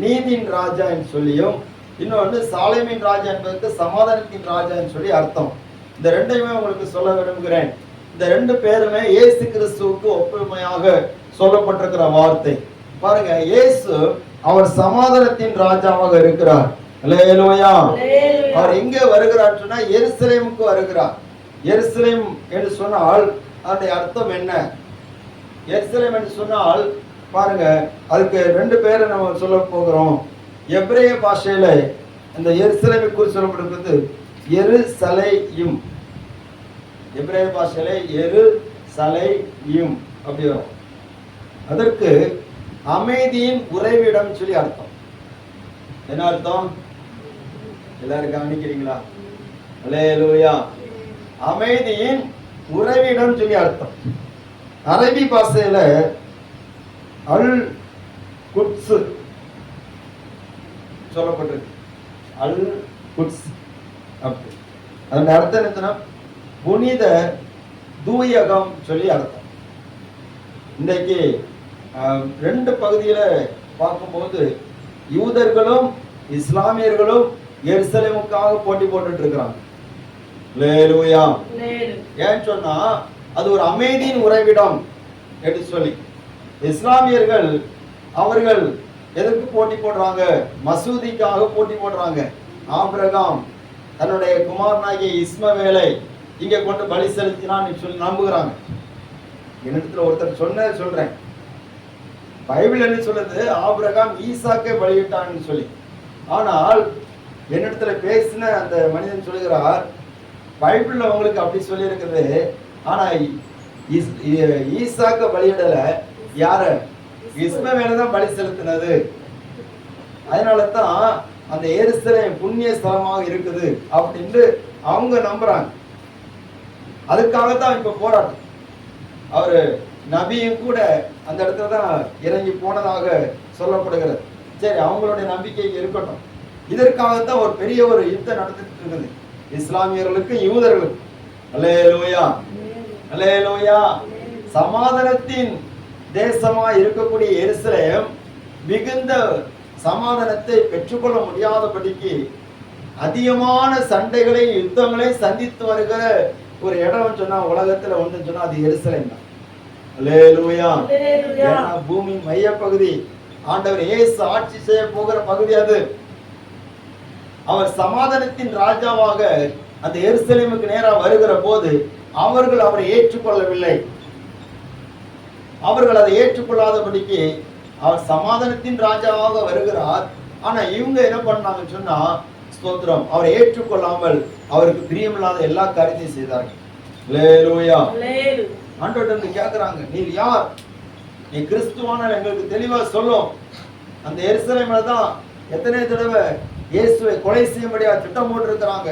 நீதியின் ராஜா என்று சொல்லியும், இன்னொன்று சாலேமின் ராஜா என்பதற்கு சமாதானத்தின் ராஜா என்று சொல்லி அர்த்தம். இந்த 2யுமே உங்களுக்கு சொல்ல விரும்புகிறேன். இந்த 2 பேருமே இயேசு கிறிஸ்துவுக்கு ஒப்புமையாக சொல்லப்பட்டிருக்கிற வார்த்தை. பாருங்க, இயேசு அவர் சமாதானத்தின் ராஜாவாக இருக்கிறார். அல்லேலூயா. அவர் எங்கே வருகிறார் சொன்னா எருசலேமுக்கு வருகிறார். எருசலேம் என்று சொன்னால் அதனுடைய அர்த்தம் என்ன? எருசலேம் என்று சொன்னால் பாருங்க, அதுக்கு 2 பேரை நம்ம சொல்ல போகிறோம். எபிரேய பாஷையில இந்த எருசலேமை குறித்து சொல்லப்படுகிறது எருசலேயும். எபிரேய பாஷையில எருசலேயும் அப்படி வரும். அதற்கு அமைதியின் உறைவிடம் சொல்லி அர்த்தம். என்ன அர்த்தம்? எல்லாரும் கவனிக்கிறீங்களா? அல்லேலூயா. அமைதியின் உறைவிடம் சொல்லி அர்த்தம். அரபி பாஷையில அல் குட்ஸ் சொல்லப்பட்டிருக்கு. அல் குட்ஸ் அப்படி அதனுடைய அர்த்தம் என்ன? புனித தூயகம் சொல்லி அர்த்தம். இன்றைக்கு 2 பகுதியில பார்க்கும்போது யூதர்களும் இஸ்லாமியர்களும் எருசலேமுக்காக போட்டி போட்டுட்டு இருக்கிறாங்க. அல்லேலூயா. ஏன்னு சொன்னா அது ஒரு அமைதியின் உறைவிடம் என்று சொல்லி, இஸ்லாமியர்கள் அவர்கள் எதற்கு போட்டி போடுறாங்க? மசூதிக்காக போட்டி போடுறாங்க. ஆபிரகாம் தன்னுடைய குமாரனாகிய இஸ்மவேலை இங்க கொண்டு பலி செலுத்தினான்னு சொல்லி நம்புகிறாங்க. என்னிடத்துல ஒருத்தர் சொல்றேன், பைபிள் என்ன சொல்லுது? ஆபிரகாம் ஈசாக்கை பலியிட்டான்னு சொல்லி. ஆனால் என்னிடத்துல பேசின அந்த மனிதன் சொல்லுகிறார், பைபிள்ல உங்களுக்கு அப்படி சொல்லி இருக்குது, ஆனா ஈசாக்க பலியிடல, யார? இஸ்மவேலை தான் பலி செலுத்தினது. அதனால தான் அந்த எருசலேம் புண்ணிய ஸ்தலமாக இருக்குது அப்படின்னு அவங்க நம்புறாங்க. அதுக்காகத்தான் இப்ப போராட்டம். அவரு நபியும் கூட அந்த இடத்துல தான் இறங்கி போனதாக சொல்லப்படுகிறது. சரி, அவங்களுடைய நம்பிக்கை இருக்கட்டும். இதற்காகத்தான் ஒரு பெரிய ஒரு யுத்தம் நடந்துட்டு இருக்குது இஸ்லாமியர்களுக்கும் யூதர்களுக்கும். அல்லேலூயா. அல்லேலூயா. சமாதானத்தின் தேசமா இருக்கக்கூடிய எருசலேம் மிகுந்த சமாதானத்தை பெற்றுக்கொள்ள முடியாதபடிக்கு அதிகமான சண்டைகளை யுத்தங்களை சந்தித்து வருகிற ஒரு இடம் சொன்னா உலகத்துல ஒன்று சொன்னா அது எருசலேம் தான். அல்லேலூயா. ஏன்னா பூமி மைய பகுதி, ஆண்டவர் இயேசு ஆட்சி செய்ய போகிற பகுதி அது. அவர் சமாதானத்தின் ராஜாவாக அந்த எருசலேமுக்கு நேராக வருகிற போது அவர்கள் அவரை ஏற்றுக்கொள்ளவில்லை. அவர்கள் அதை ஏற்றுக்கொள்ளாதபடிக்கு அவர் சமாதானத்தின் ராஜாவாக வருகிறார். ஆனா இவங்க என்ன பண்ணாங்க சொன்னா, ஸ்தோத்திரம், அவரை ஏற்றுக்கொள்ளாமல் அவருக்கு பிரியமில்லாத எல்லா காரியத்தையும் செய்தார்கள். அல்லேலூயா. ஆண்டவர்கிட்ட கேட்கிறாங்க, நீர் யார்? நீ கிறிஸ்துவானால் எங்களுக்கு தெளிவா சொல்லும். அந்த எருசலேம்ல தான் எத்தனை தடவை இயேசுவை கொலை செய்யும்படியா திட்டம் போட்டிருக்கிறாங்க.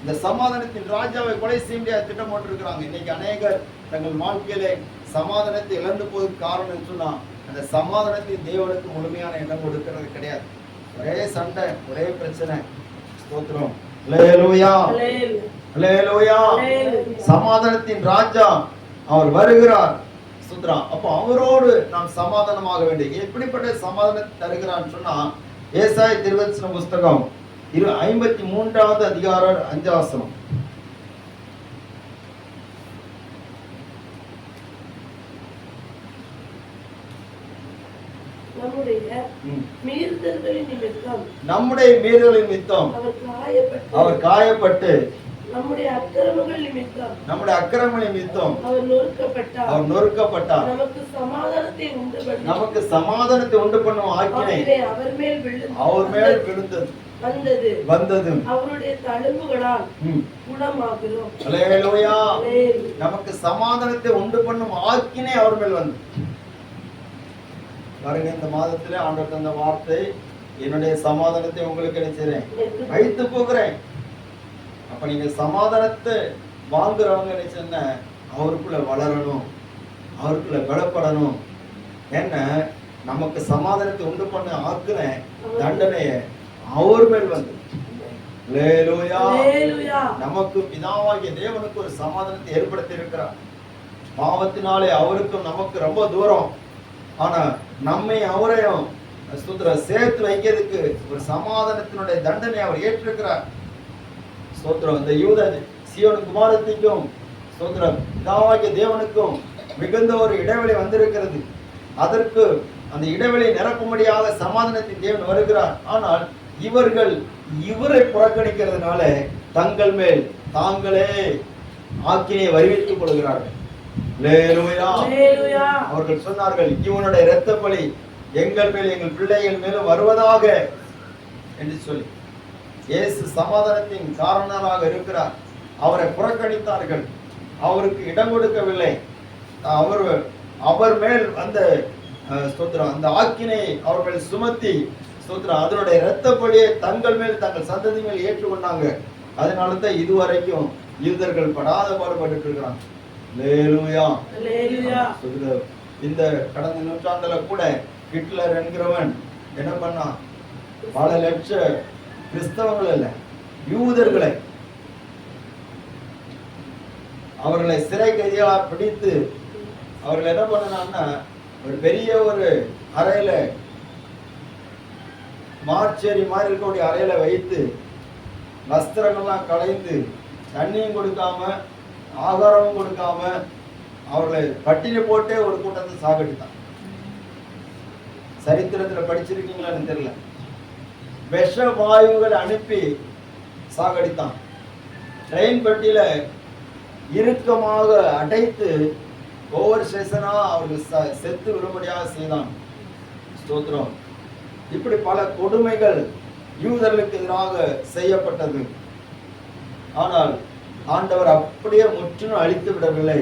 இந்த சமாதானத்தின் ராஜாவை கொலை செய்யும்படியா திட்டம் போட்டிருக்கிறாங்க. இன்னைக்கு அநேகர் தங்கள் வாழ்க்கையிலே சமாதானத்தை இழந்து போவதற்கு காரணம் சொன்னா, அந்த சமாதானத்தின் தேவனுக்கு முழுமையான இடம் கொடுக்கிறது கிடையாது. ஒரே சண்டை, ஒரே பிரச்சனை. ஸ்தோத்திரம். அல்லேலூயா. அல்லேலூயா. சமாதானத்தின் ராஜா அவர் வருகிறார். ஸ்தோத்திரம். அப்போ அவரோடு நாம் சமாதானமாக வேண்டும். எப்படிப்பட்ட சமாதானத்தை தருகிறான்னு சொன்னா, ஏசாயா தீர்க்கதரிசன புஸ்தகம் 53வது அதிகாரம் 5வது வசனம். நம்முடைய மீறுதலின் நிமித்தம் அவர் காயப்பட்டு, நம்முடைய அக்கிரமங்கள் நிமித்தம் அவர் நொறுக்கப்பட்டார். நமக்கு சமாதானத்தை உண்டு பண்ணும் ஆக்கினை அவர் மேல் விழுந்தது வந்தது. அவருடைய தழும்புகளால் குணமாகிறோம். அல்லேலூயா. நமக்கு சமாதானத்தை உண்டு பண்ணும் ஆக்கினை அவர் மேல் வந்து பாருங்க. இந்த மாதத்திலே ஆண்டவர் தந்த வார்த்தை, என்னுடைய சமாதானத்தை உங்களுக்கு நினைச்சிறேன் வைத்து போகிறேன். அப்ப நீங்க சமாதானத்தை வாங்குறவங்க நினைச்ச அவருக்குள்ள வளரணும், அவருக்குள்ள பலப்படணும். என்ன, நமக்கு சமாதானத்தை உண்டு பண்ண ஆக்குன தண்டனைய அவர் மேல் வந்து. நமக்கு பிதாவாகிய தேவனுக்கு ஒரு சமாதானத்தை ஏற்படுத்தி இருக்கிறார். பாவத்தினாலே அவருக்கும் நமக்கு ரொம்ப தூரம். ஆனா நம்மை அவரையும் சேர்த்து வைக்கிறதுக்கு ஒரு சமாதானத்தினுடைய தண்டனை அவர் ஏற்றிருக்கிறார். ஸ்தோத்திரம். இந்த யூத சீயோன் குமாரத்திற்கும் ஸ்தோத்திரம் பிதாவாகிய தேவனுக்கும் மிகுந்த ஒரு இடைவெளி வந்திருக்கிறது. அதற்கு அந்த இடைவெளி நிரப்பும்படியாக சமாதானத்தின் தேவன் வருகிறார். ஆனால் இவர்கள் இவரை புறக்கணிக்கிறதுனால தங்கள் மேல் தாங்களே ஆக்கினை வருவித்துக் கொள்கிறார்கள். அவர்கள் சொன்னார்கள், இவனுடைய இரத்த பலி எங்கள் மேல் எங்கள் பிள்ளைகள் மேலும் வருவதாக என்று சொல்லி. இயேசு சமாதானத்தின் காரணராக இருக்கிறார். அவரை புறக்கணித்தார்கள், அவருக்கு இடம் கொடுக்கவில்லை. அவர் மேல் அந்த ஸ்தோத்திரம் அந்த ஆக்கினை அவர் மேல் சுமத்தி ஸ்தோத்திரம் அதனுடைய இரத்த பலியை தங்கள் மேல் தங்கள் சந்ததி மேல் ஏற்றுக்கொண்டாங்க. அதனால தான் இதுவரைக்கும் யூதர்கள் படாத பாடுபட்டு இருக்கிறாங்க. இந்த கடந்த நூற்றாண்டுல கூட ஹிட்லர் என்கிறவன் என்ன பண்ணான், பல லட்ச கிறிஸ்தவங்கள் இல்ல யூதர்களை அவர்களை சிறை கைதிகளாக பிடித்து அவர்கள் என்ன பண்ணான்னா ஒரு பெரிய ஒரு அறையில மார்ச்சேரி மாதிரி இருக்கக்கூடிய அறையில வைத்து வஸ்திரங்கள்லாம் களைந்து தண்ணியும் கொடுக்காம ஆகாரமும் கொடுக்காம அவர்களை பட்டினி போட்டே ஒரு கூட்டத்தை சாகடித்தான். சரித்திரத்துல படிச்சிருக்கீங்களான்னு தெரியல. விஷ வாயுகள் அனுப்பி சாகடித்தான். ட்ரெயின் பெட்டியில இறுக்கமாக அடைத்து ஒவ்வொரு ஸ்டேஷனா அவர்கள் செத்து விடும்படியாக செய்தான். ஸ்தோத்திரம். இப்படி பல கொடுமைகள் யூதர்களுக்கு எதிராக செய்யப்பட்டது. ஆனால் ஆண்டவர் அப்படியே முற்றிலும் அழித்து விடவில்லை,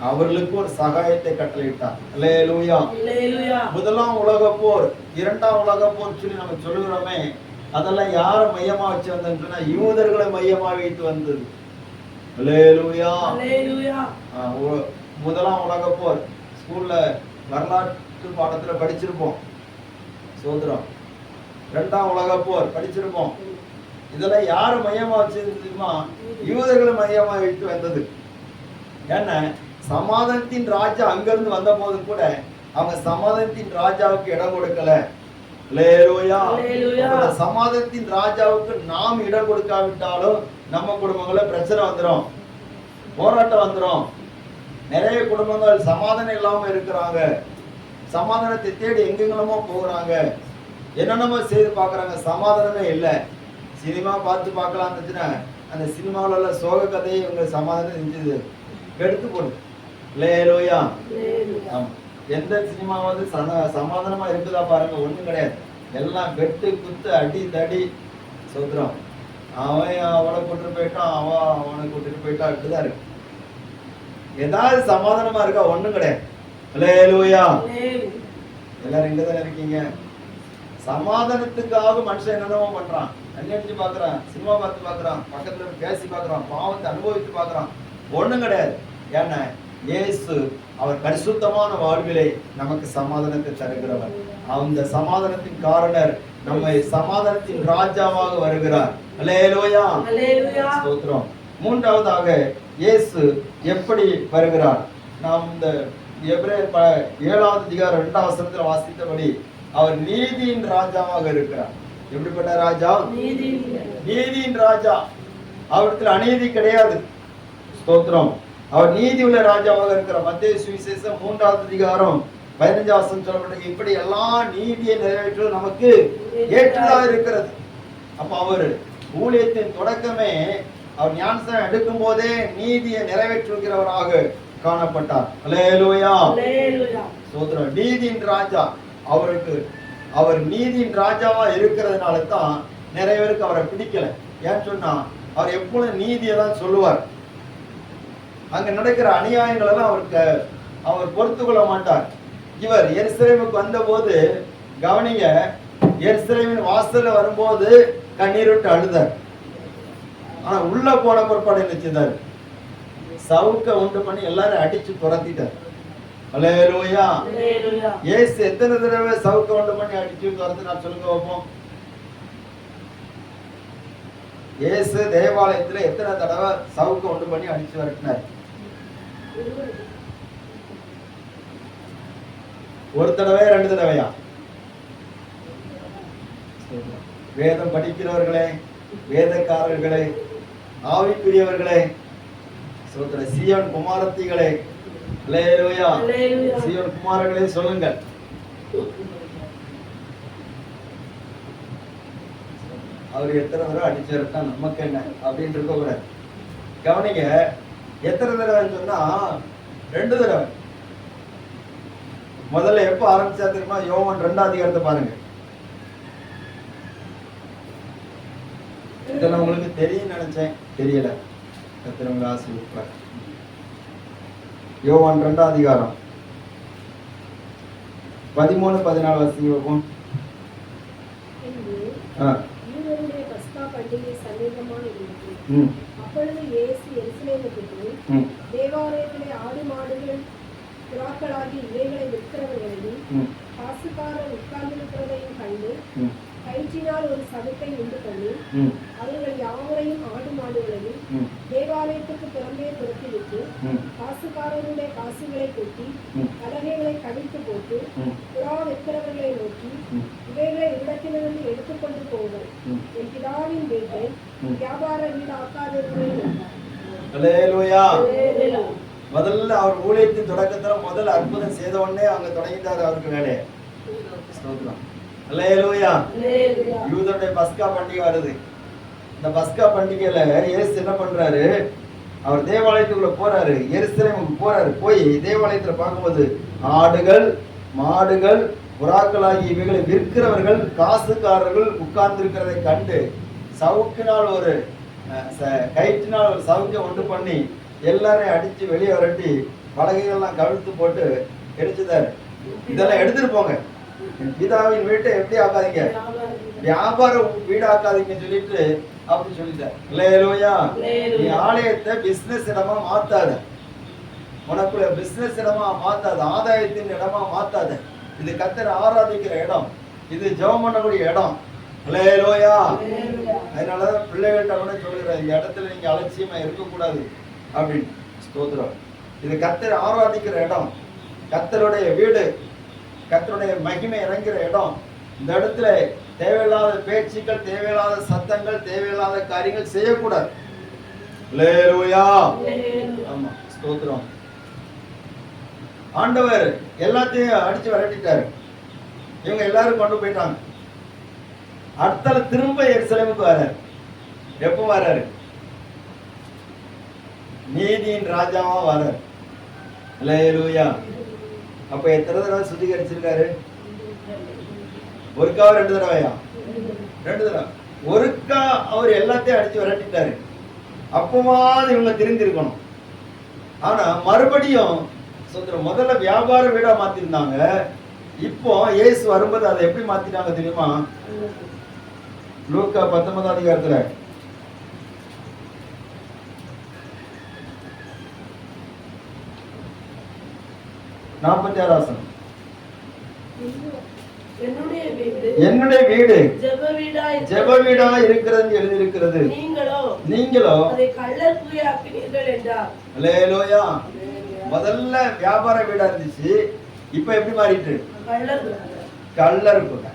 அவர்களுக்கு ஒரு சகாயத்தை கட்டளையிட்டார். அல்லேலூயா. முதலாம் உலக போர், இரண்டாம் உலக போர் சொல்லி நம்ம சொல்லுகிறோமே, அதெல்லாம் யாரை மையமா வச்சு வந்ததுன்னா யூதர்களை மையமா வைத்து வந்தது. அல்லேலூயா. முதலாம் உலக போர் ஸ்கூல்ல வரலாற்று பாடத்துல படிச்சிருப்போம். சோதரம். இரண்டாம் உலக போர் படிச்சிருப்போம். இதெல்லாம் யாரு மையமா வச்சிருந்துமா, யூதர்களை மையமா வைத்து வந்தது. ஏன்னா சமாதானத்தின் ராஜா அங்கிருந்து வந்த போது கூட அவங்க சமாதானத்தின் ராஜாவுக்கு இடம் கொடுக்கல. அல்லேலூயா. அல்லேலூயா. அந்த சமாதானத்தின் ராஜாவுக்கு நாம் இடம் கொடுக்காவிட்டாலும் நம்ம குடும்பங்கள பிரச்சனை வந்துடும், போராட்டம் வந்துடும். நிறைய குடும்பங்கள் சமாதானம் இல்லாம இருக்கிறாங்க. சமாதானத்தை தேடி எங்கெங்கெல்லாமோ போகிறாங்க, என்னென்னமோ செய்து பார்க்குறாங்க, சமாதானமே இல்லை. சினிமா பார்த்து பார்க்கலாம் இருந்துச்சுன்னா அந்த சினிமாவில் உள்ள சோக கதையை இவங்க சமாதானம் செஞ்சது எடுத்து போடுது. அல்லேலூயா. ஆமாம், எந்த சினிமாவது சமாதானமா இருக்குதா பாருங்க, ஒண்ணும் கிடையாது. எல்லாம் வெட்டு குத்து அடி தடி சோத்திரம். அவன் அவளை கூட்டிட்டு போயிட்டான், அவனை கூட்டிட்டு போயிட்டான், அப்படிதான் இருக்கு. ஏதாவது சமாதானமா இருக்கா? ஒண்ணும் கிடையாது. அல்லேலூயா. எல்லாரும் இங்கதானே இருக்கீங்க. சமாதானத்துக்காக மனுஷன் என்னென்னமோ பண்றான், அடிச்சு பாக்குறான், சினிமா பார்த்து பாக்குறான், பக்கத்துல பேசி பாக்குறான், பாவத்தை அனுபவித்து பாக்குறான். ஒண்ணும் கிடையாது. ஏன்னா இயேசு அவர் பரிசுத்தமான வாழ்விலே நமக்கு சமாதானத்தை தருகிறவர். அந்த சமாதானத்தின் காரணர் நம்மை சமாதானத்தின் ராஜாவாக வருகிறார். அல்லேலூயா. அல்லேலூயா. ஸ்தோத்திரம். மூன்றாவதாக இயேசு எப்படி வருகிறார்? நாம் இந்த எபிரேயர் 7வது அதிகாரம் 2வது வசனத்தில் வாசித்தபடி அவர் நீதியின் ராஜாவாக இருக்கிறார். எப்படிப்பட்ட ராஜா? நீதியின் ராஜா. அவருக்கு அநீதி கிடையாது. ஸ்தோத்திரம். அவர் நீதி உள்ள ராஜாவாக இருக்கிறார். மத்தேயு சுவிசேஷம் 3வது அதிகாரம் 15வது வசனம் சொல்லப்பட்டது, இப்படி எல்லா நீதியை நிறைவேற்றுவது நமக்கு ஏற்றதாக இருக்கிறது. அப்ப அவர் ஊழியத்தின் தொடக்கமே அவர் ஞானஸ்நானம் எடுக்கும் போதே நீதியை நிறைவேற்றுகிறவராக காணப்பட்டார். அல்லேலூயா. ஸ்தோத்திரம். நீதியின் ராஜா. அவர் நீதியின் ராஜாவா இருக்கிறதுனால தான் நிறைய பேருக்கு அவரை பிடிக்கல. ஏன்னு சொன்னா அவர் எப்பொழுதும் நீதியை தான் சொல்லுவார். அங்க நடக்கிற அநியாயங்கள் எல்லாம் அவர் பொறுத்து கொள்ள மாட்டார். இவர் எருசலேமுக்கு வந்த போது கவனிங்க, எருசலேமின் வாசல்ல வரும்போது கண்ணீர் விட்டு அழுதார். ஆனா உள்ள போன பிற்பாடு என்ன செய்தார்? சவுக்க உண்டு பண்ணி எல்லாரும் அடிச்சு துரத்திட்டார். அல்லேலூயா. இயேசு எத்தனை தடவை சவுக்க உண்டு பண்ணி அடிச்சு துரத்து நான் சொல்லுங்க வைப்போம். இயேசு தேவாலயத்துல எத்தனை தடவை சவுக்க உண்டு பண்ணி அடிச்சு வரட்டினார்? ஒரு தடவை, 2 தடவையா? வேதம் படிக்கிறவர்களே, வேதக்காரர்களே, ஆவிக்குரியவர்களே, சீயோன் குமாரத்திகளே, அல்லேலூயா, சீயோன் குமாரர்களே சொல்லுங்கள். அவர் எத்தனை தடவை அடிச்சிருக்கா நமக்கு என்ன அப்படின்னு இருக்க கூடாது. கவனிங்க, எத்தனை தடவைன்னு சொன்னா 2 தடவை. முதல்ல எப்ப ஆரம்பிச்சா தெரியுமா? யோவான் 2வது அதிகாரத்தை பாருங்க. இதெல்லாம் உங்களுக்கு தெரியும் நினைச்சேன், தெரியல. கர்த்தர் ஆசீர்வதிப்பார். யோவான் 2வது அதிகாரம் 13-14 வசனம். அப்பொழுது இயேசு எருசலேமுக்கு போய் தேவாலயத்திலே ஆடு மாடுகள் புறாக்களாகி இவைகளை விற்கிறவர்களையும் காசுக்காரர் உட்கார்ந்திருக்கிறதையும் கண்டு கயிற்றினால் ஒரு சதுக்கை உண்டு பண்ணி அவர்கள் யாவரையும் ஆடு மாடுகளையும் தேவாலயத்துக்கு புறம்பே துரத்திவிட்டு காசுக்காரருடைய காசுகளை கொட்டி பலகைகளை கவிழ்த்து போட்டு புறா விற்கிறவர்களை நோக்கி இவைகளை இடத்திலிருந்து எடுத்துக்கொண்டு போங்கள், என் பிதாவின் வீட்டை வியாபார வீடு ஆக்காதவர்கள். முதல்ல அவர் ஊழியத்தின் தொடக்கத்துல முதல் அற்புதம் செய்த உடனே அவங்க தொடங்கிட்டாரு அவருக்கு வேலையை. அல்லேலூயா. யூதருடைய பஸ்கா பண்டிகை வருது. இந்த பஸ்கா பண்டிகையில இயேசு என்ன பண்றாரு? அவர் தேவாலயத்துக்குள்ள போறாரு, எருசலேமுக்கு போறாரு. போய் தேவாலயத்துல பார்க்கும்போது ஆடுகள் மாடுகள் புறாக்களாகி இவைகளை விற்கிறவர்கள் காசுக்காரர்கள் உட்கார்ந்து இருக்கிறதை கண்டு சவுக்கினால் ஒரு கயிற்றினால் ஒரு சவுக்கை உண்டு பண்ணி எல்லாரையும் அடிச்சு வெளியே வரட்டி பலகைகள்லாம் கவிழ்த்து போட்டு எடுத்துதாரு. இதெல்லாம் எடுத்துட்டு போங்க, பிதாவின் வீட்டை எப்படி ஆக்காதீங்க, வியாபார வீடு ஆக்காதீங்கன்னு சொல்லிட்டு அப்படி சொல்லிட்டார். அல்லேலூயா. நீ ஆலயத்தை பிசினஸ் இடமா மாத்தாத, உனக்குள்ள பிசினஸ் இடமா மாத்தாத, ஆதாயத்தின் இடமா மாத்தாத. இது கர்த்தரை ஆராதிக்கிற இடம், இது ஜெபம் பண்ணக்கூடிய இடம். அல்லேலூயா. அதனாலதான் பிள்ளைகள்கிட்ட கூட சொல்லுகிறேன், இந்த இடத்துல நீங்க அலட்சியமா இருக்கக்கூடாது அப்படின்னு. ஸ்தோத்திரம். இது கர்த்தரை ஆராதிக்கிற இடம், கர்த்தருடைய வீடு, கர்த்தருடைய மகிமை இறங்குற இடம். இந்த இடத்துல தேவையில்லாத பேச்சுக்கள், தேவையில்லாத சத்தங்கள், தேவையில்லாத காரியங்கள் செய்யக்கூடாது. அல்லேலூயா. ஆமா, ஸ்தோத்திரம். ஆண்டவர் எல்லாத்தையும் அடிச்சு விரட்டிட்டாரு. இவங்க எல்லாரும் கொண்டு போயிட்டாங்க. அடுத்த திரும்ப எருசலேமுக்கு வர்றாரு. எப்போ வர்றாரு? நீதியின் ராஜாவா வர்றாரு. அல்லேலூயா. அப்ப எத்தனை தடவை சுத்திகரிச்சிருக்காரு? ஒருக்கா 2 தடவையா? 2 தடவை. ஒருக்கா அவர் எல்லாத்தையும் அடிச்சு விரட்டிட்டாரு. அப்பவாது இவங்க தெரிந்திருக்கணும். ஆனா மறுபடியும் முதல்ல வியாபார வீடா மாத்திருந்தாங்க. இப்போ இயேசு வரும்போது அதை எப்படி மாத்திட்டாங்க தெரியுமா? லூக்கா 19 அதிகாரத்துல 46 வசனம். என்னுடைய வீடு ஜெப வீடா இருக்கிறது எழுதியிருக்கிறது, நீங்களோ அதை கள்ளர் குகையாக்கினீர்கள் என்றார். அல்லேலூயா. முதல்ல வியாபார வீடா இருந்துச்சு, இப்ப எப்படி மாறிட்டு? கள்ளர் குகை.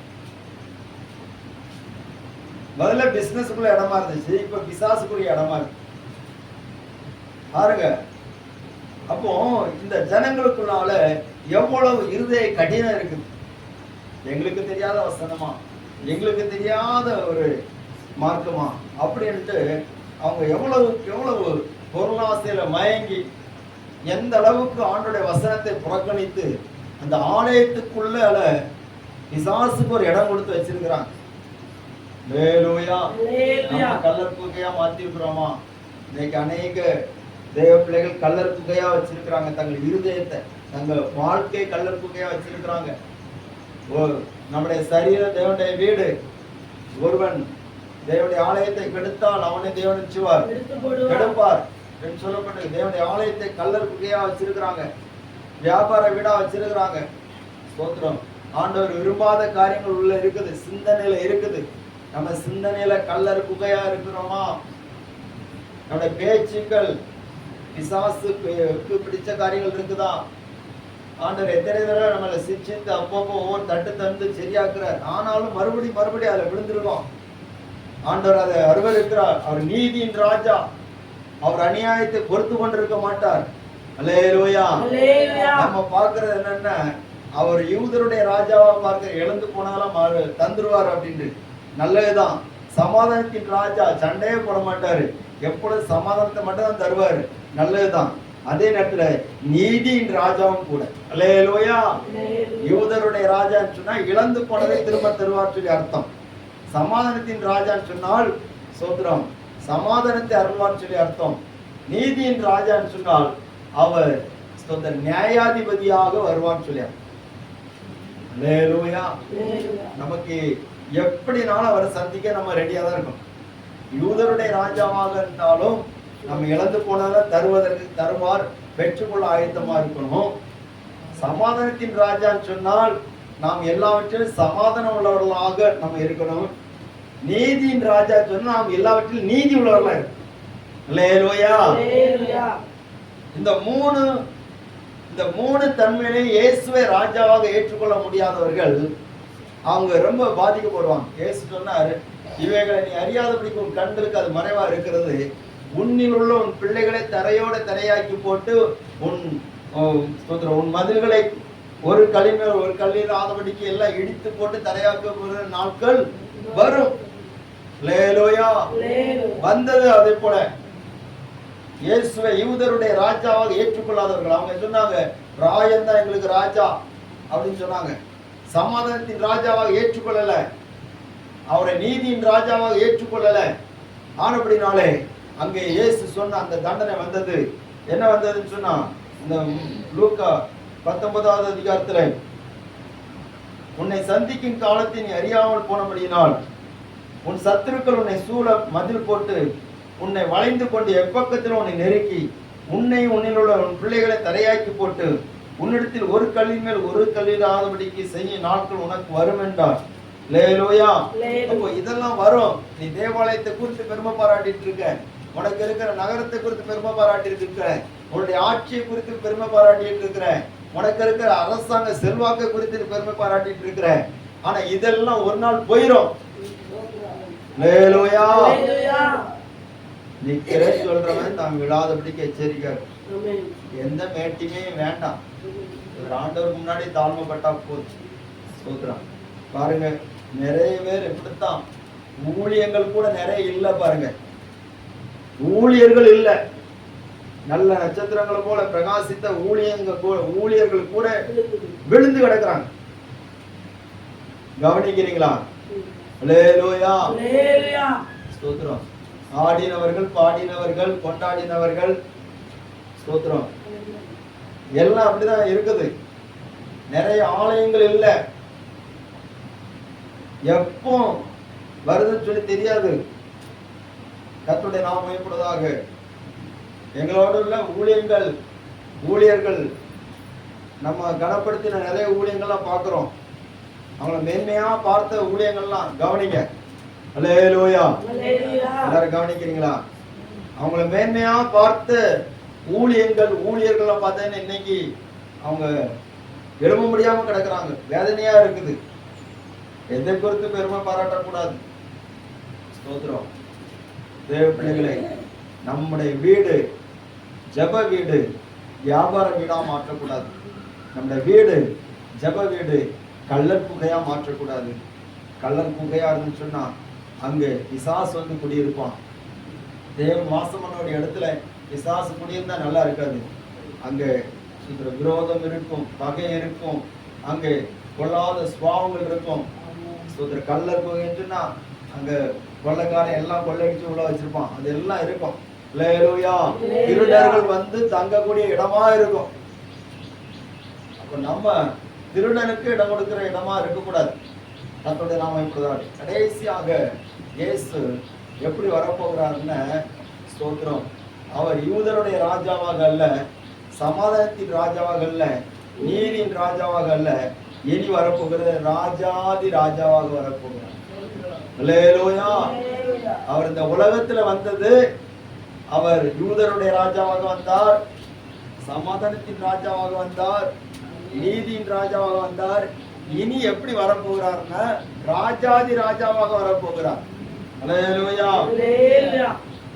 முதல்ல பிசினஸ்க்குள்ள இடமா இருந்துச்சு, இப்ப பிசாசுக்குரிய இடமா இருக்கு. பாருங்க. அப்போ இந்த ஜனங்களுக்குள்ளால எவ்வளவு இருதய கடினம் இருக்குது. எங்களுக்கு தெரியாத வசனமா, எங்களுக்கு தெரியாத ஒரு மார்க்கமா அப்படின்ட்டு அவங்க எவ்வளவு பொருளாசையில மயங்கி எந்த அளவுக்கு ஆண்டோடைய வசனத்தை புறக்கணித்து அந்த ஆலயத்துக்குள்ள பிசாசுக்கு ஒரு இடம் கொடுத்து வச்சிருக்கிறாங்க. கள்ளர் குகையா மாத்தி இருக்கிறோமா? இன்னைக்கு அநேக தேவ பிள்ளைகள் கள்ளர் குகையா வச்சிருக்கிறாங்க. தங்கள் இருதயத்தை, தங்கள் வாழ்க்கை கள்ளர் குகையா வச்சிருக்கிறாங்க. நம்முடைய சரீர தேவனுடைய வீடு. ஒருவன் தேவனுடைய ஆலயத்தை கெடுத்தால் அவனை தேவன் கெடுப்பார் என்று சொல்லப்பட்டு தேவனுடைய ஆலயத்தை கள்ளர் குகையா வச்சிருக்கிறாங்க, வியாபார வீடா வச்சிருக்கிறாங்க. ஸ்தோத்திரம். ஆண்டவர் விரும்பாத காரியங்கள் உள்ள இருக்குது, சிந்தனையில இருக்குது. நம்ம சிந்தனையில கள்ளர் குகையா இருக்கிறோமா? நம்முடைய பேச்சுக்கள் பிசாசுக்கு பிடிச்ச காரியங்கள் இருக்குதா? ஆண்டவர் எத்தனை தடவை நம்மளை சிரிச்சிட்டு அப்பப்போ ஒவ்வொரு தட்டு தந்து சரியாக்குறார். ஆனாலும் மறுபடியும் அதுல விழுந்துருவோம். ஆண்டவர் அதை அருவருக்கிறார். அவர் நீதியின் ராஜா. அவர் அநியாயத்தை பொறுத்து கொண்டிருக்க மாட்டார். அல்லேலூயா. நம்ம பார்க்கறது என்னன்னா, அவர் யூதருடைய ராஜாவா பார்க்க எழுந்து போனாலும் தந்துருவார் அப்படின்னு. நல்லதுதான். சமாதானத்தின் ராஜா, சண்டையே போட மாட்டாரு, எப்பொழுது சமாதானத்தை மட்டும் தான் தருவாரு. நல்லதுதான். அதே நேரத்துல நீதியின் ராஜாவும் கூட. அல்லேலூயா. யூதருடைய ராஜான்னு சொன்னா இழந்து போனதை திரும்ப தருவார் சொல்லி அர்த்தம். சமாதானத்தின் ராஜான்னு சொன்னால் சோத்திரம், சமாதானத்தை அருள்வார் சொல்லி அர்த்தம். நீதியின் ராஜான்னு சொன்னால் அவர் நியாயாதிபதியாக வருவான்னு சொல்லி அர்த்தம். அல்லேலூயா. நமக்கு எப்படினாலும் அவரை சந்திக்க நம்ம ரெடியா தான் இருக்கோம். யூதருடைய ராஜாவாக இருந்தாலும் நம்ம இழந்து போனதை தருவதற்கு தருவார், பெற்றுக்கொள்ள ஆயத்தமா இருக்கணும். சமாதானத்தின் ராஜான்னு சொன்னால் நாம் எல்லாவற்றிலும் சமாதானம் உள்ளவர்களாக நம்ம இருக்கணும். நீதியின் ராஜா சொன்னா நாம் எல்லாவற்றிலும் நீதி உள்ளவர்களா இருக்கணும். அல்லேலூயா. இந்த மூணு தன்மையிலே இயேசுவை ராஜாவாக ஏற்றுக்கொள்ள முடியாதவர்கள் அவங்க ரொம்ப பாதிக்கப்படுவாங்க. இயேசு சொன்னார், இவைகளை நீ அறியாதபடிக்கு உன் கண்களுக்கு அது மறைவா இருக்கிறது. உன்னில் உள்ள உன் பிள்ளைகளை தரையோட தரையாக்கி போட்டு உன் மதில்களை ஒரு கல்லின் மேல் ஒரு கல்லில் ஆதபடிக்கு எல்லாம் இடித்து போட்டு தரையாக்க நாட்கள் வரும். வந்தது. அதே போல இயேசுவை யூதருடைய ராஜாவாக ஏற்றுக்கொள்ளாதவர்கள் அவங்க சொன்னாங்க, ராயன் தான் எங்களுக்கு ராஜா அப்படின்னு சொன்னாங்க. சமாதானத்தின் ராஜாவாக ஏற்றுக்கொள்ளல, அவரை நீதியின் ராஜாவாக ஏற்றுக்கொள்ளல. ஆனபடினாலே அங்கே இயேசு சொன்ன அந்த தண்டனை வந்தது. என்ன வந்ததுன்னு சொன்னா, இந்த லூக்கா 19வது அதிகாரத்துல, உன்னை சந்திக்கும் காலத்தை நீ அறியாமல் போனபடியினால் உன் சத்துருக்கள் உன்னை சூழ மதில் போட்டு உன்னை வளைந்து கொண்டு எப்பக்கத்தில் உன்னை நெருக்கி உன்னை உன்னிலுள்ள உன் பிள்ளைகளை தரையாக்கி போட்டு உன்னிடத்தில் ஒரு கல்லின் மேல் ஒரு கல்லிடாதபடிக்கு செய்ய நாட்கள் உனக்கு வரும் என்றார். அல்லேலூயா. அப்போ இதெல்லாம் வரும். நீ தேவாலயத்தை குறித்து பெருமை பாராட்டிட்டு இருக்க, உனக்கு இருக்கிற நகரத்தை குறித்து பெருமை பாராட்டிட்டு இருக்க, உன்னுடைய ஆட்சியை குறித்து பெருமை பாராட்டிட்டு இருக்கிற, உனக்கு இருக்கிற அரசாங்க செல்வாக்கை குறித்து பெருமை பாராட்டிட்டு இருக்கிற. ஆனா இதெல்லாம் ஒரு நாள் போயிரும். அல்லேலூயா. நிக்கிறேன் சொல்றவன் தான் விழாதபடிக்கு எச்சரிக்காரு. எந்த மேட்டியுமே வேண்டாம். ஒரு ஆண்டவருக்கு முன்னாடி தாழ்மைப்பட்டா போச்சு. சோத்ரம் பாருங்க, நிறைய பேர் இப்படித்தான். ஊழியங்கள் கூட நிறைய இல்ல பாருங்க. ஊழியர்கள் இல்ல, நல்ல நட்சத்திரங்களை போல பிரகாசித்த ஊழியர்கள் கூட விழுந்து கிடக்குறாங்க. கவனிக்கிறீங்களா? அல்லேலூயா. ஸ்தோத்திரம். ஆடினவர்கள், பாடினவர்கள், கொண்டாடினவர்கள், ஸ்தோத்திரம், எல்லாம் அப்படிதான் இருக்குது. நிறைய ஆலயங்கள் இல்ல, எப்போ வருதுன்னு சொல்லி தெரியாது. கர்த்தருடைய நாமம் மகிமைப்படுவதாக. எங்களோட உள்ள ஊழியர்கள் நம்ம கனப்படுத்தின நிறைய ஊழியங்கள்லாம் பார்க்கிறோம். அவங்கள மேன்மையா பார்த்த ஊழியங்கள்லாம் கவனிங்க. அல்லேலூயா. எல்லாரும் கவனிக்கிறீங்களா? அவங்கள மேன்மையா பார்த்த ஊழியர்கள்லாம் பார்த்தீங்கன்னா இன்னைக்கு அவங்க எழும்ப முடியாம கிடக்குறாங்க. வேதனையா இருக்குது. எதை குறித்து பெருமை பாராட்டக்கூடாது. ஸ்தோத்திரம். தேவ பிள்ளைகளே, நம்முடைய வீடு ஜெப வீடு, வியாபார வீடா மாற்றக்கூடாது. நம்முடைய வீடு ஜெப வீடு கள்ளர் குகையா மாற்றக்கூடாது. கள்ளர் குகையா இருந்துன்னு சொன்னா அங்க பிசாசு வந்து குடியிருப்பான். தேவ வாசமனுடைய இடத்துல பிசாசு குடியிருந்தா நல்லா இருக்காது. அங்க விரோதம் இருக்கும், பகை இருக்கும், அங்கே கொள்ளாத சுபாவங்கள் இருக்கும். கள்ளர் குகைன்னு சொன்னா அங்க கொள்ளைக்காரன் எல்லாம் கொள்ளையடிச்சு உள்ள வச்சிருப்பான். அது எல்லாம் இருக்கும். அல்லேலூயா. திருடர்கள் வந்து தங்கக்கூடிய இடமா இருக்கும். அப்ப நம்ம திருடனுக்கு இடம் கொடுக்கிற இடமா இருக்கக்கூடாது. கர்த்தருடைய நாமம் இப்படிதான். கடைசியாக இயேசு எப்படி வரப்போகிறாருன்னு ஸ்தோத்திரம், அவர் யூதருடைய ராஜாவாக அல்ல, சமாதானத்தின் ராஜாவாக அல்ல, நீதியின் ராஜாவாக அல்ல, இனி வரப்போகிற ராஜாதி ராஜாவாக வரப்போகிறார். அல்லேலூயா. அவர் இந்த உலகத்துல வந்தது, அவர் யூதருடைய ராஜாவாக வந்தார், சமாதானத்தின் ராஜாவாக வந்தார், நீதியின் ராஜாவாக வந்தார். இனி எப்படி வரப்போகிறார்னா ராஜாதி ராஜாவாக வரப்போகிறார். அல்லேலூயா.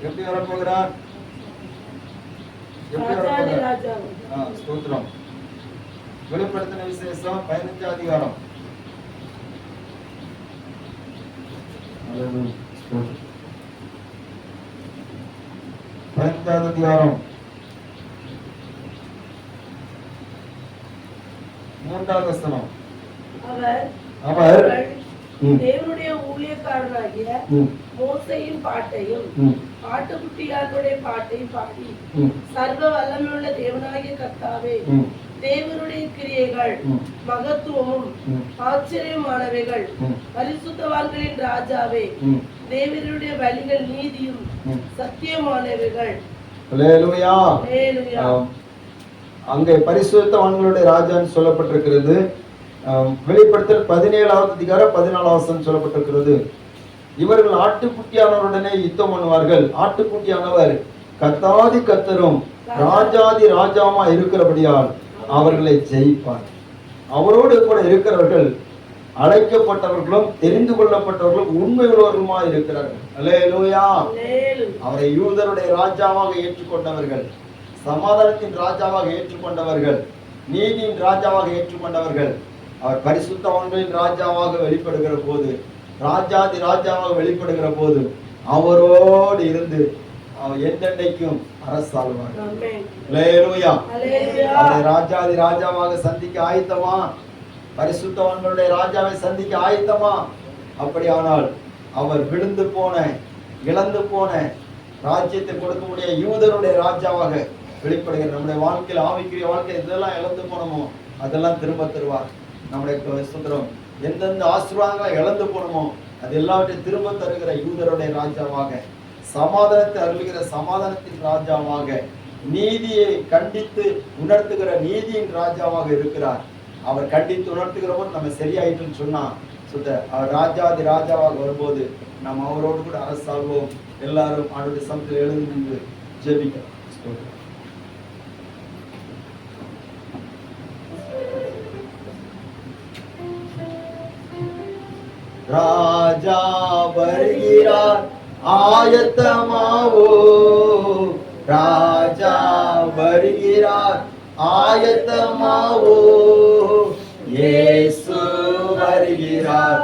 எப்படி வரப்போகிறார்? ஸ்தோத்திரம். வெளிப்படுத்தின விசேஷம் 15 அதிகாரம். அதிகாரம் 3வது வசனம். அவர் தேவனுடைய ஊழியக்காரனாகிய மோசேயின் பாட்டையும் ஆட்டுக்குட்டியாருடைய பாட்டையும் பாடி, சர்வ வல்லமையுள்ள தேவனாகிய கர்த்தாவே, தேவனுடைய கிரியைகள் மகத்துவமும் ஆச்சரியமானவைகள், பரிசுத்தவான்களின் ராஜாவே, தேவனுடைய வழிகள் நீதியும் சத்தியமானவைகள். அல்லேலூயா. அங்கே பரிசுத்தவான்களுடைய ராஜான்னு சொல்லப்பட்டிருக்கிறது. வெளிப்படுத்தல் 17வது அதிகாரம் 14வது வசனம் சொல்லப்பட்டிருக்கிறது. இவர்கள் ஆட்டுக்குட்டியானவருடனே யுத்தம் பண்ணுவார்கள். ஆட்டுக்குட்டியானவர் கர்த்தாதி கர்த்தரும் ராஜாதி ராஜாமா இருக்கிறபடியால் அவர்களை ஜெயிப்பார். அவரோடு கூட இருக்கிறவர்கள் அழைக்கப்பட்டவர்களும் தெரிந்து கொள்ளப்பட்டவர்களும் உண்மை உள்ளவர்களுமா இருக்கிறார்கள். அல்லேலூயா. அவரை யூதருடைய ராஜாவாக ஏற்றுக்கொண்டவர்கள், சமாதானத்தின் ராஜாவாக ஏற்றுக்கொண்டவர்கள், நீதியின் ராஜாவாக ஏற்றுக்கொண்டவர்கள், அவர் பரிசுத்தவான்களின் ராஜாவாக வெளிப்படுகிற போது, ராஜாதி ராஜாவாக வெளிப்படுகிற போது அவரோடு இருந்து அவர் என்றென்றைக்கும் அரசாளுவார். அல்லேலூயா. அவரை ராஜாதி ராஜாவாக சந்திக்க ஆயத்தமா? பரிசுத்தவான்களுடைய ராஜாவை சந்திக்க ஆயத்தமா? அப்படியானால் அவர் விழுந்து போன, இழந்து போன ராஜ்யத்தை கொடுக்க முடிய யூதருடைய ராஜாவாக வெளிப்படுகிற நம்முடைய வாழ்க்கையில், ஆவிக்குரிய வாழ்க்கை இதெல்லாம் இழந்து போனோமோ அதெல்லாம் திரும்ப தருவார். நம்முடைய சுத்திரம் எந்தெந்த ஆசீர்வாதங்களை இழந்து போனோமோ அது எல்லாவற்றையும் திரும்ப தருகிற யூதருடைய ராஜாவாக, சமாதானத்தை அருளுகிற சமாதானத்தின் ராஜாவாக, நீதியை கண்டித்து உணர்த்துகிற நீதியின் ராஜாவாக இருக்கிறார். அவர் கண்டித்து உணர்த்துகிறவன் நம்ம சரியாயிட்டுன்னு சொன்னா அவர் ராஜாதி ராஜாவாக வரும்போது நாம் அவரோடு கூட அரசாள்வோம். எல்லாரும் அவருடைய சமத்தில் எழுந்து நின்று ஜெபிக்கிறோம். ராஜா வருகிறார் ஆயத்தமாவோ, ராஜா வருகிறார் ஆயத்தமாவோ, இயேசு வருகிறார்.